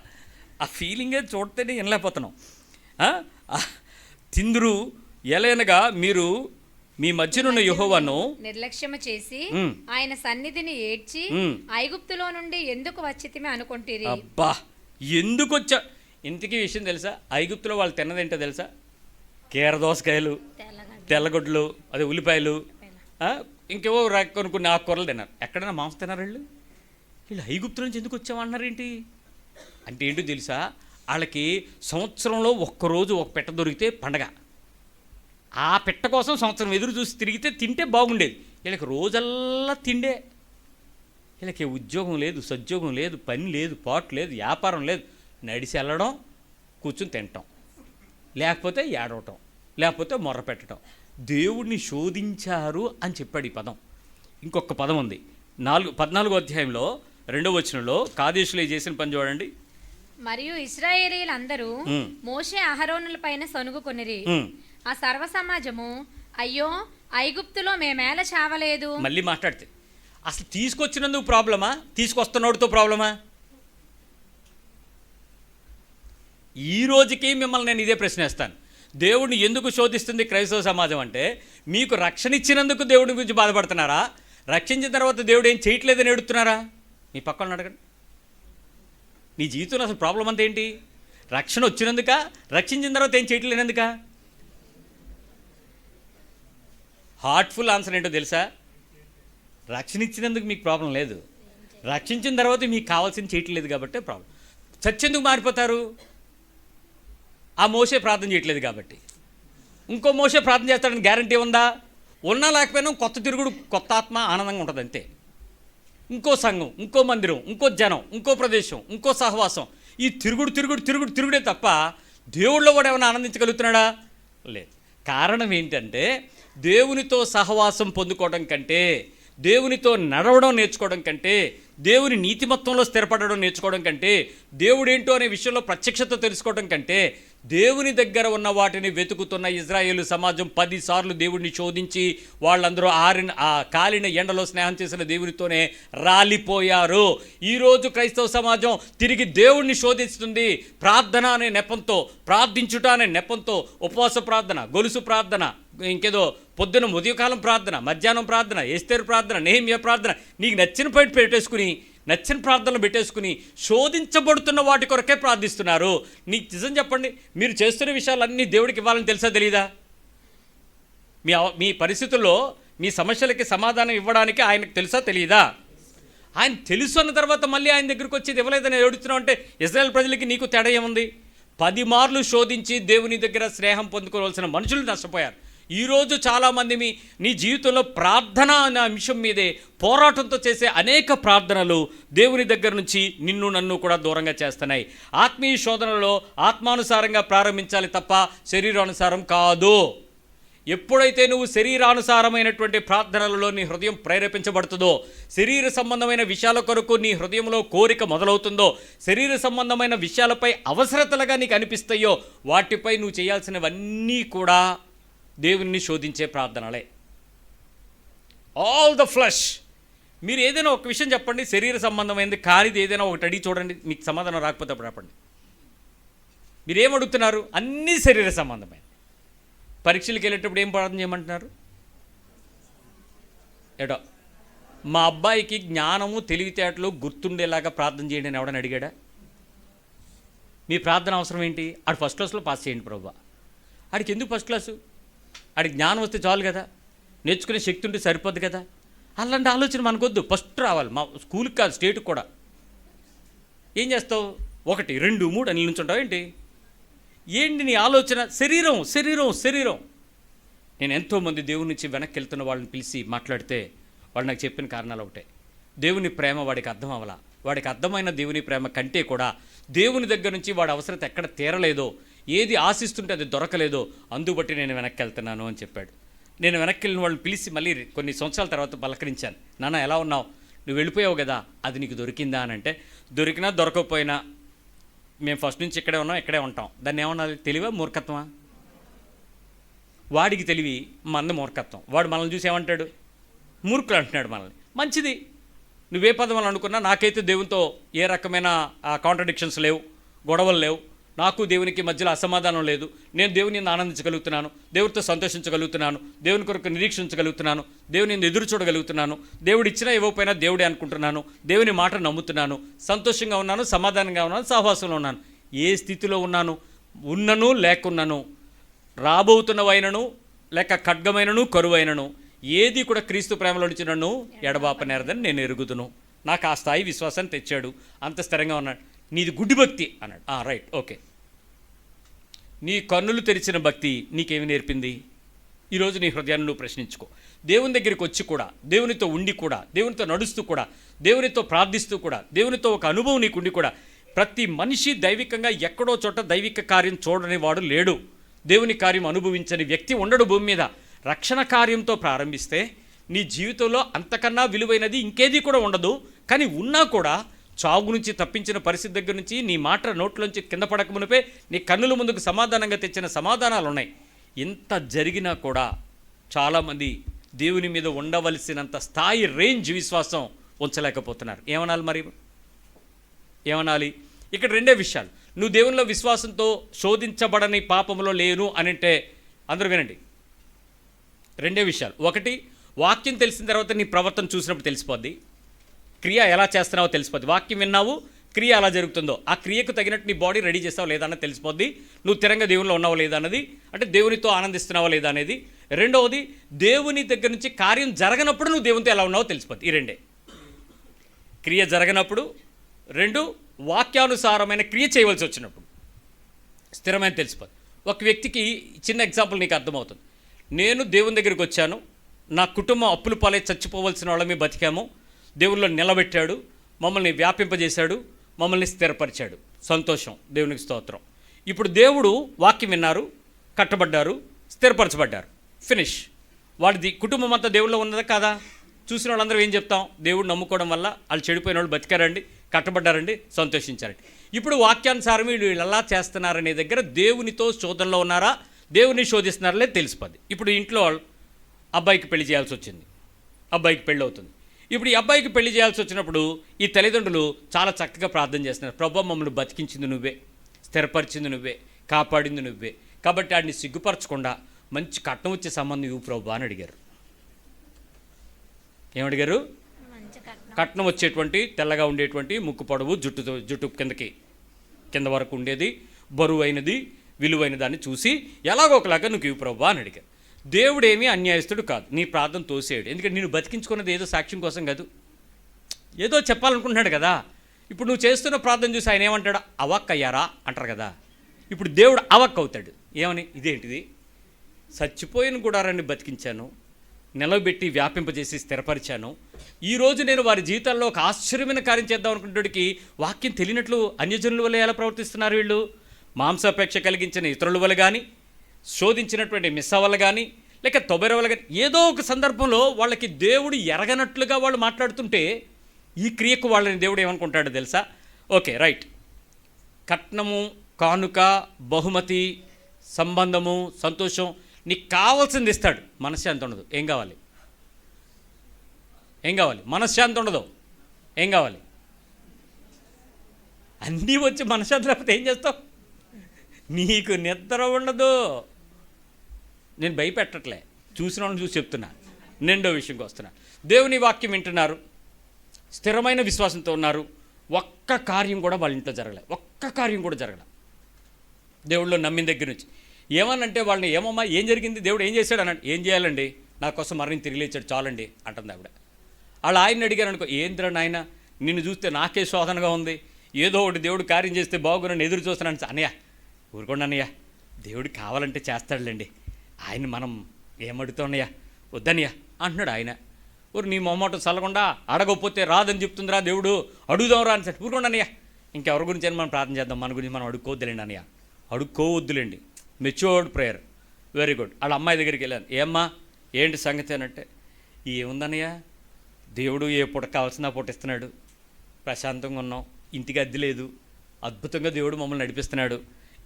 ఆ ఫీలింగే చూడితేనే వినలేకపోతున్నాం. తిందురు ఎలయనగా మీరు మీ మధ్యనున్న యెహోవాను నిర్లక్ష్యము చేసి ఆయన సన్నిధిని ఏడ్చి ఐగుప్తులో నుండి ఎందుకు వచ్చితిమి అనుకుంటురి. అబ్బా, ఎందుకు వచ్చా? ఇంతకీ విషయం తెలుసా? ఐగుప్తులో వాళ్ళు తిన్నదేంటో తెలుసా? కీర దోసకాయలు, తెల్లగొడ్లు, అదే ఉల్లిపాయలు, ఇంకేవో కొన్ని ఆకుకూరలు తిన్నారు. ఎక్కడైనా మాంసం తిన్నారు వీళ్ళు ఐగుప్తు నుంచి ఎందుకు వచ్చామన్నారు ఏంటి అంటే ఏంటో తెలుసా? వాళ్ళకి సంవత్సరంలో ఒక్కరోజు ఒక పెట్ట దొరికితే పండగ. ఆ పెట్ట కోసం సంవత్సరం ఎదురు చూసి తిరిగితే తింటే బాగుండేది. వీళ్ళకి రోజల్లా తిండే. వీళ్ళకి ఉద్యోగం లేదు, సద్యోగం లేదు, పని లేదు, పాటు లేదు, వ్యాపారం లేదు. నడిచి వెళ్ళడం, కూర్చుని తినటం, లేకపోతే ఏడవటం, లేకపోతే మొర్ర పెట్టడం. దేవుడిని శోధించారు అని చెప్పాడు ఈ పదం. ఇంకొక పదం ఉంది 14వ అధ్యాయంలో 2వ వచనంలో. కాదేశులు చేసిన పని చూడండి. మరియు ఇశ్రాయేలీలందరూ మోషే అహరోనుల పైన సనుగుకొనిరి. ఆ సర్వ సమాజము అయ్యో ఐగుప్తులో మేమేల చావలేదు. మళ్ళీ మాట్లాడితే అసలు తీసుకొచ్చినందుకు ప్రాబ్లమా, తీసుకొస్తున్నోడితో ప్రాబ్లమా? ఈ రోజుకి మిమ్మల్ని నేను ఇదే ప్రశ్న వేస్తాను. దేవుడిని ఎందుకు శోధిస్తుంది క్రైస్తవ సమాజం అంటే, మీకు రక్షణ ఇచ్చినందుకు దేవుడి గురించి బాధపడుతున్నారా? రక్షించిన తర్వాత దేవుడు ఏం చేయట్లేదని ఎడుతున్నారా? మీ పక్కన అడగండి. నీ జీవితంలో అసలు ప్రాబ్లం అంతా ఏంటి? రక్షణ వచ్చినందుక, రక్షించిన తర్వాత ఏం చేయట్లేనందుక? హార్ట్ఫుల్ ఆన్సర్ ఏంటో తెలుసా? రక్షణ ఇచ్చినందుకు మీకు ప్రాబ్లం లేదు, రక్షించిన తర్వాత మీకు కావాల్సింది చేయట్లేదు కాబట్టి ప్రాబ్లం. చచ్చేందుకు మారిపోతారు? ఆ మోసే ప్రార్థన చేయట్లేదు కాబట్టి. ఇంకో మోసే ప్రార్థన చేస్తాడని గ్యారంటీ ఉందా? ఉన్నా లేకపోయినా కొత్త తిరుగుడు, కొత్త ఆత్మ, ఆనందంగా ఉంటుంది అంతే. ఇంకో సంఘం, ఇంకో మందిరం, ఇంకో జనం, ఇంకో ప్రదేశం, ఇంకో సహవాసం, ఈ తిరుగుడే తప్ప దేవుళ్ళో కూడా ఏమైనా ఆనందించగలుగుతున్నాడా? లేదు. కారణం ఏంటంటే, దేవునితో సహవాసం పొందుకోవడం కంటే, దేవునితో నడవడం నేర్చుకోవడం కంటే, దేవుని నీతిమత్వంలో స్థిరపడడం నేర్చుకోవడం కంటే, దేవుడేంటో అనే విషయంలో ప్రత్యక్షత తెలుసుకోవడం కంటే, దేవుని దగ్గర ఉన్న వాటిని వెతుకుతున్న ఇజ్రాయేలు సమాజం 10 సార్లు దేవుడిని శోధించి వాళ్ళందరూ కాలిన ఎండలో స్నేహం చేసిన దేవునితోనే రాలిపోయారు. ఈరోజు క్రైస్తవ సమాజం తిరిగి దేవుడిని శోధిస్తుంది. ప్రార్థన అనే నెపంతో, ప్రార్థించుట అనే నెపంతో, ఉపవాస ప్రార్థన, గొలుసు ప్రార్థన, ఇంకేదో పొద్దున ఉదయకాలం ప్రార్థన, మధ్యాహ్నం ప్రార్థన, ఎస్తేరు ప్రార్థన, నెహెమ్యా ప్రార్థన, నీకు నచ్చిన పైట పెట్టేసుకుని, నచ్చిన ప్రార్థనలు పెట్టేసుకుని శోధించబడుతున్న వాటి కొరకే ప్రార్థిస్తున్నారు. నీకు నిజం చెప్పండి, మీరు చేస్తున్న విషయాలన్నీ దేవుడికి ఇవ్వాలని తెలుసా తెలీదా? మీ పరిస్థితుల్లో మీ సమస్యలకి సమాధానం ఇవ్వడానికి ఆయనకు తెలుసా తెలీదా? ఆయన తెలుసు అన్న తర్వాత మళ్ళీ ఆయన దగ్గరికి వచ్చి ఇవ్వలేదని ఏడుస్తున్నావు అంటే ఇజ్రాయెల్ ప్రజలకి నీకు తేడా ఏముంది? 10 మార్లు శోధించి దేవుని దగ్గర స్నేహం పొందుకోవాల్సిన మనుషులు నష్టపోయారు. ఈరోజు చాలామంది నీ జీవితంలో ప్రార్థన అనే అంశం మీదే పోరాటంతో చేసే అనేక ప్రార్థనలు దేవుని దగ్గర నుంచి నిన్ను నన్ను కూడా దూరంగా చేస్తున్నాయి. ఆత్మీయ శోధనలో ఆత్మానుసారంగా ప్రారంభించాలి తప్ప శరీరానుసారం కాదు. ఎప్పుడైతే నువ్వు శరీరానుసారమైనటువంటి ప్రార్థనలలో నీ హృదయం ప్రేరేపించబడుతుందో, శరీర సంబంధమైన విషయాల కొరకు నీ హృదయంలో కోరిక మొదలవుతుందో, శరీర సంబంధమైన విషయాలపై అవసరతలుగా నీకు అనిపిస్తాయో, వాటిపై నువ్వు చేయాల్సినవన్నీ కూడా దేవుణ్ణి శోధించే ప్రార్థనలే. All the flush. మీరు ఏదైనా ఒక విషయం చెప్పండి, శరీర సంబంధమైనది కానిది ఏదైనా ఒకటి అడిగి చూడండి, మీకు సమాధానం రాకపోతే అప్పుడు చెప్పండి. మీరేం అడుగుతున్నారు? అన్నీ శరీర సంబంధమైన. పరీక్షలకు వెళ్ళేటప్పుడు ఏం ప్రార్థన చేయమంటున్నారు? ఏటో మా అబ్బాయికి జ్ఞానము తెలివితేటలు గుర్తుండేలాగా ప్రార్థన చేయండి అని ఎవడని అడిగాడా? మీ ప్రార్థన అవసరం ఏంటి? ఆడు ఫస్ట్ క్లాస్లో పాస్ చేయండి ప్రభువా. ఆడికి ఎందుకు ఫస్ట్ క్లాసు? ఆడికి జ్ఞానం వస్తే చాలు కదా, నేర్చుకునే శక్తి ఉంటే సరిపోద్ది కదా. అలాంటి ఆలోచన మనకొద్దు. ఫస్ట్ రావాలి. మా స్కూల్కి కాదు, స్టేట్కి కూడా. ఏం చేస్తావు? 1 2 3 అని నిల్చుంటావు ఏంటి? ఏంటి నీ ఆలోచన? శరీరం శరీరం శరీరం. నేను ఎంతోమంది దేవుని నుంచి వెనక్కి వెళ్తున్న వాళ్ళని పిలిచి మాట్లాడితే వాళ్ళు నాకు చెప్పిన కారణాలు ఒకటే. దేవుని ప్రేమ వాడికి అర్థం అవ్వాల. వాడికి అర్థమైన దేవుని ప్రేమ కంటే కూడా దేవుని దగ్గర నుంచి వాడి అవసరత ఎక్కడ తీరలేదో, ఏది ఆశిస్తుంటే అది దొరకలేదో, అందుబట్టి నేను వెనక్కి వెళ్తున్నాను అని చెప్పాడు. నేను వెనక్కి వెళ్ళిన వాళ్ళని పిలిచి మళ్ళీ కొన్ని సంవత్సరాల తర్వాత పలకరించాను. నాన్న ఎలా ఉన్నావు? నువ్వు వెళ్ళిపోయావు కదా, అది నీకు దొరికిందా అని అంటే, దొరికినా దొరకకపోయినా మేము ఫస్ట్ నుంచి ఇక్కడే ఉన్నాం, ఇక్కడే ఉంటాం. దాన్ని ఏమన్నా తెలివా మూర్ఖత్వమా? వాడికి తెలివి, మన మూర్ఖత్వం. వాడు మనల్ని చూసి ఏమంటాడు? మూర్ఖులు అంటున్నాడు మనల్ని. మంచిది, నువ్వే పదం అని అనుకున్నా. నాకైతే దేవునితో ఏ రకమైన కాంట్రడిక్షన్స్ లేవు, గొడవలు లేవు. నాకు దేవునికి మధ్యలో అసమాధానం లేదు. నేను దేవుని ఆనందించగలుగుతున్నాను, దేవుడితో సంతోషించగలుగుతున్నాను, దేవుని కొరకు నిరీక్షించగలుగుతున్నాను, దేవుని ఎదురు చూడగలుగుతున్నాను. దేవుడు ఇచ్చినా ఇవ్వకపోయినా దేవుడే అనుకుంటున్నాను, దేవుని మాట నమ్ముతున్నాను, సంతోషంగా ఉన్నాను, సమాధానంగా ఉన్నాను, సహవాసంలో ఉన్నాను. ఏ స్థితిలో ఉన్నను లేకున్నాను, రాబోతున్నవైనను లేక ఖడ్గమైనను కరువైనను, ఏది కూడా క్రీస్తు ప్రేమలో నుంచి నన్ను ఎడబాపనేరదని నేను ఎరుగుదును. నాకు ఆ స్థాయి విశ్వాసాన్ని తెచ్చాడు, అంత స్థిరంగా ఉన్నాడు. నీది గుడ్డి భక్తి అన్నాడు. Right, okay. నీ కన్నులు తెరిచిన భక్తి నీకేమి నేర్పింది? ఈరోజు నీ హృదయాన్ని నువ్వు ప్రశ్నించుకో. దేవుని దగ్గరికి వచ్చి కూడా, దేవునితో ఉండి కూడా, దేవునితో నడుస్తూ కూడా, దేవునితో ప్రార్థిస్తూ కూడా, దేవునితో ఒక అనుభవం నీకుండి కూడా, ప్రతి మనిషి దైవికంగా ఎక్కడో చోట దైవిక కార్యం చూడని వాడు లేడు. దేవుని కార్యం అనుభవించని వ్యక్తి ఉండడు భూమి మీద. రక్షణ కార్యంతో ప్రారంభిస్తే నీ జీవితంలో అంతకన్నా విలువైనది ఇంకేది కూడా ఉండదు. కానీ ఉన్నా కూడా చావు నుంచి తప్పించిన పరిస్థితి దగ్గర నుంచి నీ మాట నోట్లోంచి కింద పడక మునిపే నీ కన్నుల ముందుకు సమాధానంగా తెచ్చిన సమాధానాలు ఉన్నాయి. ఇంత జరిగినా కూడా చాలామంది దేవుని మీద ఉండవలసినంత స్థాయి రేంజ్ విశ్వాసం ఉంచలేకపోతున్నారు. ఏమనాలి మరి? ఏమనాలి? ఇక్కడ రెండే విషయాలు. నువ్వు దేవునిలో విశ్వాసంతో శోధించబడని పాపంలో లేను అనంటే, అందరూ వినండి, రెండే విషయాలు. ఒకటి, వాక్యం తెలిసిన తర్వాత నీ ప్రవర్తన చూసినప్పుడు తెలిసిపోద్ది. క్రియ ఎలా చేస్తున్నావో తెలిసిపోద్ది. వాక్యం విన్నావు, క్రియ ఎలా జరుగుతుందో, ఆ క్రియకు తగినట్టు నీ బాడీ రెడీ చేస్తావో లేదా అన్నది తెలిసిపోద్ది. నువ్వు తిరంగా దేవునిలో ఉన్నావో లేదా అన్నది, అంటే దేవునితో ఆనందిస్తున్నావో లేదా అనేది. రెండవది, దేవుని దగ్గర నుంచి కార్యం జరగనప్పుడు నువ్వు దేవునితో ఎలా ఉన్నావో తెలిసిపోద్ది. ఈ రెండే. క్రియ జరగనప్పుడు, 2 వాక్యానుసారమైన క్రియ చేయవలసి వచ్చినప్పుడు స్థిరమైన తెలిసిపోద్ది. ఒక వ్యక్తికి చిన్న ఎగ్జాంపుల్ నీకు అర్థమవుతుంది. నేను దేవుని దగ్గరికి వచ్చాను, నా కుటుంబం అప్పుల పాలై చచ్చిపోవలసిన వాళ్ళమే బతికాము, దేవుల్లో నిలబెట్టాడు, మమ్మల్ని వ్యాపింపజేశాడు, మమ్మల్ని స్థిరపరిచాడు. సంతోషం, దేవునికి స్తోత్రం. ఇప్పుడు దేవుడు వాక్యం విన్నారు, కట్టబడ్డారు, స్థిరపరచబడ్డారు. ఫినిష్. వాడిది కుటుంబం అంతా దేవుళ్ళో ఉన్నదా కాదా? చూసిన వాళ్ళందరూ ఏం చెప్తాం? దేవుడు నమ్ముకోవడం వల్ల వాళ్ళు చెడిపోయిన వాళ్ళు బతికారండి, కట్టబడ్డారండి, సంతోషించారండి. ఇప్పుడు వాక్యానుసారం వీళ్ళు ఎలా చేస్తున్నారనే దగ్గర దేవునితో శోధనలో ఉన్నారా, దేవుని శోధిస్తున్నారా లేదు తెలిసిపోద్ది. ఇప్పుడు ఇంట్లో అబ్బాయికి పెళ్లి చేయాల్సి వచ్చింది, అబ్బాయికి పెళ్ళి అవుతుంది. ఇప్పుడు ఈ అబ్బాయికి పెళ్లి చేయాల్సి వచ్చినప్పుడు ఈ తల్లిదండ్రులు చాలా చక్కగా ప్రార్థన చేస్తున్నారు. ప్రభువా, మమ్మల్ని బతికించింది నువ్వే, స్థిరపరిచింది నువ్వే, కాపాడింది నువ్వే, కాబట్టి వాడిని సిగ్గుపరచకుండా మంచి కట్నం వచ్చే సంబంధం ఇవ్వు ప్రభువా అని అడిగారు. ఏమడిగారు? కట్నం వచ్చేటువంటి, తెల్లగా ఉండేటువంటి, ముక్కు పొడవు, జుట్టు కింద వరకు ఉండేది, బరువు అయినది, విలువైన దాన్ని చూసి ఎలాగో ఒకలాగా నువ్వు ఇవ్వు ప్రభువా అని అడిగారు. దేవుడేమీ అన్యాయస్తుడు కాదు, నీ ప్రార్థన తోసేయడు. ఎందుకంటే నేను బతికించుకున్నది ఏదో సాక్ష్యం కోసం కాదు, ఏదో చెప్పాలనుకుంటున్నాడు కదా. ఇప్పుడు నువ్వు చేస్తున్న ప్రార్థన చూసి ఆయన ఏమంటాడు? అవాక్ అయ్యారా అంటారు కదా. ఇప్పుడు దేవుడు అవాక్ అవుతాడు. ఏమని? ఇదేంటిది? చచ్చిపోయిన గుడారాన్ని బతికించాను, నిలబెట్టి వ్యాపింపజేసి స్థిరపరిచాను. ఈరోజు నేను వారి జీవితాల్లో ఒక ఆశ్చర్యమైన కార్యం చేద్దాం అనుకునేటికి వాక్యం తెలియనట్లు అన్యజనుల వల్ల ఎలా ప్రవర్తిస్తున్నారు వీళ్ళు? మాంసాపేక్ష కలిగించిన ఇతరుల వల్ల కానీ, శోధించినటువంటి మిస్స వల్ల కానీ, లేక తొబెర వల్ల కానీ, ఏదో ఒక సందర్భంలో వాళ్ళకి దేవుడు ఎరగనట్లుగా వాళ్ళు మాట్లాడుతుంటే ఈ క్రియకు వాళ్ళని దేవుడు ఏమనుకుంటాడో తెలుసా? ఓకే, రైట్, కట్నము, కానుక, బహుమతి, సంబంధము, సంతోషం, నీకు కావాల్సింది ఇస్తాడు. మనశ్శాంతి ఉండదు. ఏం కావాలి? ఏం కావాలి? మనశ్శాంతి ఉండదు. ఏం కావాలి? అన్నీ వచ్చి మనశ్శాంతి లేకపోతే ఏం చేస్తావు? నీకు నిద్ర ఉండదు. నేను భయపెట్టట్లే, చూసిన వాళ్ళని చూసి చెప్తున్నా. రెండో విషయంకి వస్తున్నా. దేవుని వాక్యం వింటున్నారు, స్థిరమైన విశ్వాసంతో ఉన్నారు. ఒక్క కార్యం కూడా వాళ్ళ ఇంట్లో జరగలే. ఒక్క కార్యం కూడా జరగలే. దేవుళ్ళు నమ్మిన దగ్గర నుంచి ఏమనంటే వాళ్ళని, ఏమమ్మా ఏం జరిగింది, దేవుడు ఏం చేశాడు అన్నాడు. ఏం చేయాలండి, నా కోసం మరణం తిరిగి లేచాడు చాలండి అంటుంది ఆవిడ. వాళ్ళు ఆయన్ని అడిగారు అనుకో, ఏంద్రా నాయన నిన్ను చూస్తే నాకే శోధనగా ఉంది, ఏదో ఒకటి దేవుడు కార్యం చేస్తే బాగున్నాను ఎదురు చూస్తున్నాను. అన్నయ్య ఊరుకోండి అన్నయ్య, దేవుడు కావాలంటే చేస్తాడులేండి, ఆయన మనం ఏమడుగుతామన్నయ్య, వద్దన్నయ్య అంటున్నాడు ఆయన. ఊరు నీ మొమ్మటం చల్లకుండా అడగకపోతే రాదని చెప్తుందిరా దేవుడు, అడుగుదాం రా అని సరే ఊరుకోండి అన్నయ్య, ఇంకెవరి గురించి అని మనం ప్రార్థన చేద్దాం, మన గురించి మనం అడుక్కోవద్దులేండి అన్నయ్య, అడుక్కోవద్దులేండి. Matured prayer, very good. వాళ్ళ అమ్మాయి దగ్గరికి వెళ్ళాను, ఏమ్మా ఏంటి సంగతి అని అంటే, ఏముందన్నయ్య దేవుడు ఏ పూట కావాల్సిన పూట ఇస్తున్నాడు, ప్రశాంతంగా ఉన్నాం, ఇంటికి అద్దె లేదు, అద్భుతంగా దేవుడు మమ్మల్ని నడిపిస్తున్నాడు,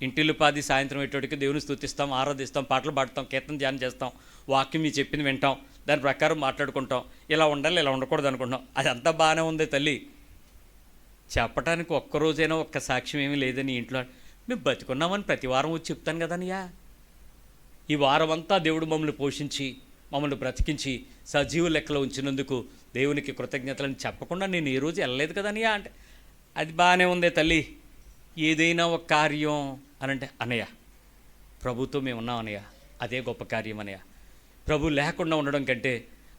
ఇంటిల్లు పాది సాయంత్రం ఎట్టోటికి దేవుని స్తుతిస్తాం, ఆరాధిస్తాం, పాటలు పాడతాం, కీర్తన ధ్యానం చేస్తాం, వాక్యం మీ చెప్పింది వింటాం, దాని ప్రకారం మాట్లాడుకుంటాం, ఇలా ఉండాలి ఇలా ఉండకూడదు అనుకుంటాం. అదంతా బాగానే ఉంది తల్లి, చెప్పటానికి ఒక్కరోజైనా ఒక్క సాక్ష్యం ఏమీ లేదని ఇంట్లో మేము బతికున్నామని ప్రతి వారం వచ్చి చెప్తాను కదనియా. ఈ వారం అంతా దేవుడు మమ్మల్ని పోషించి మమ్మల్ని బ్రతికించి సజీవ లెక్కలో ఉంచినందుకు దేవునికి కృతజ్ఞతలని చెప్పకుండా నేను ఏ రోజు వెళ్ళలేదు కదనియా అంటే, అది బాగానే ఉంది తల్లి, ఏదైనా ఒక కార్యం అనంటే అన్నయ్య ప్రభుతో మేము ఉన్నాం అన్నయ్య, అదే గొప్ప కార్యం అన్నయ్య, ప్రభు లేకుండా ఉండడం కంటే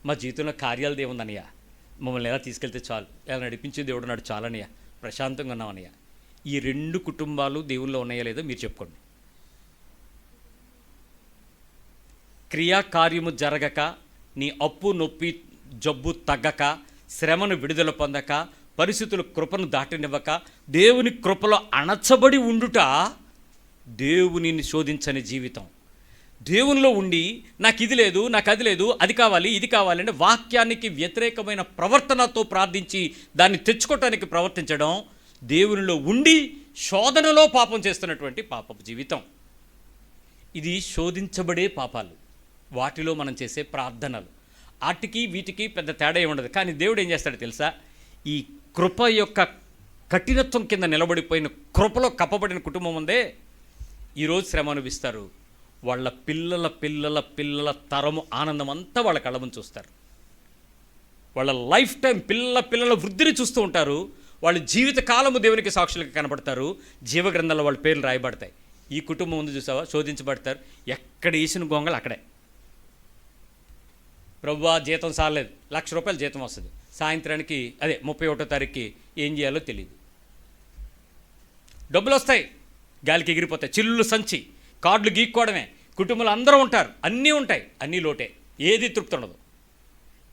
మా జీవితంలో కార్యాలు దేవుందన్నయ్య, మమ్మల్ని ఎలా తీసుకెళ్తే చాలు, ఎలా నడిపించే దేవుడు నాడు చాలన్నయ్య, ప్రశాంతంగా ఉన్నాం అన్నయ్య. ఈ రెండు కుటుంబాలు దేవుల్లో ఉన్నాయా లేదో మీరు చెప్పుకోండి. క్రియాకార్యము జరగక, నీ అప్పు నొప్పి జబ్బు తగ్గక, శ్రమను విడుదల పొందక, పరిస్థితుల కృపను దాటనివ్వక, దేవుని కృపలో అణచబడి ఉండుట దేవునిని శోధించని జీవితం. దేవునిలో ఉండి నాకు ఇది లేదు, నాకు అది లేదు, అది కావాలి ఇది కావాలి అంటే వాక్యానికి వ్యతిరేకమైన ప్రవర్తనతో ప్రార్థించి దాన్ని తెచ్చుకోవటానికి ప్రవర్తించడం దేవునిలో ఉండి శోధనలో పాపం చేస్తున్నటువంటి పాపపు జీవితం. ఇది శోధించబడే పాపాలు, వాటిలో మనం చేసే ప్రార్థనలు, వాటికి వీటికి పెద్ద తేడా ఉండదు. కానీ దేవుడు ఏం చేస్తాడో తెలుసా? ఈ కృప యొక్క కఠినత్వం కింద నిలబడిపోయిన కృపలో కప్పబడిన కుటుంబం ఉందే, ఈరోజు శ్రమ అనుభవిస్తారు, వాళ్ళ పిల్లల పిల్లల పిల్లల తరము ఆనందం అంతా వాళ్ళ కళ్ళ ముందు చూస్తారు. వాళ్ళ లైఫ్ టైం పిల్లల వృద్ధిని చూస్తూ ఉంటారు. వాళ్ళ జీవిత కాలము దేవునికి సాక్షులుగా కనబడతారు. జీవగ్రంథంలో వాళ్ళ పేర్లు రాయబడతాయి. ఈ కుటుంబం ముందు చూసావా, శోధించబడతారు. ఎక్కడ వేసిన గొంగలు అక్కడే. ప్రభువా జీతం సాలేదు, ₹1,00,000 జీతం వస్తుంది, సాయంత్రానికి అదే 31వ తారీఖుకి ఏం చేయాలో తెలియదు. డబ్బులు వస్తాయి, గాలికి ఎగిరిపోతాయి, చిల్లు సంచి, కార్డులు గీక్కోవడమే, కుటుంబంలో అందరూ ఉంటారు, అన్నీ ఉంటాయి, అన్నీ లోటే, ఏది తృప్తి ఉండదు.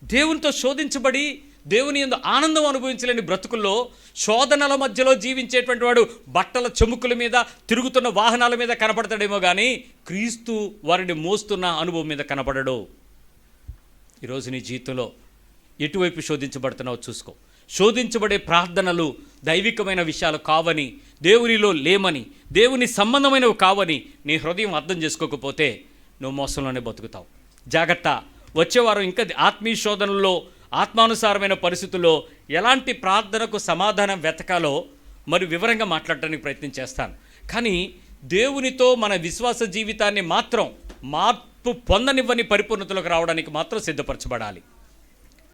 దేవునితో శోధించబడి దేవుని యందు ఆనందం అనుభవించలేని బ్రతుకుల్లో శోధనల మధ్యలో జీవించేటువంటి వాడు బట్టల చెముకుల మీద, తిరుగుతున్న వాహనాల మీద కనపడతాడేమో కానీ క్రీస్తు వారిని మోస్తున్న అనుభవం మీద కనపడడు. ఈరోజు నీ జీవితంలో ఎటువైపు శోధించబడుతున్నావో చూసుకో. శోధించబడే ప్రార్థనలు దైవికమైన విషయాలు కావని, దేవునిలో లేమని, దేవుని సంబంధమైనవి కావని నీ హృదయం అర్థం చేసుకోకపోతే నువ్వు మోసంలోనే బతుకుతావు. జాగ్రత్త. వచ్చేవారం ఇంకా ఆత్మీయ శోధనల్లో, ఆత్మానుసారమైన పరిస్థితుల్లో ఎలాంటి ప్రార్థనకు సమాధానం వెతకాలో మరి వివరంగా మాట్లాడటానికి ప్రయత్నం చేస్తాను. కానీ దేవునితో మన విశ్వాస జీవితాన్ని మాత్రం మార్పు పొందనివ్వని పరిపూర్ణతలోకి రావడానికి మాత్రం సిద్ధపరచబడాలి.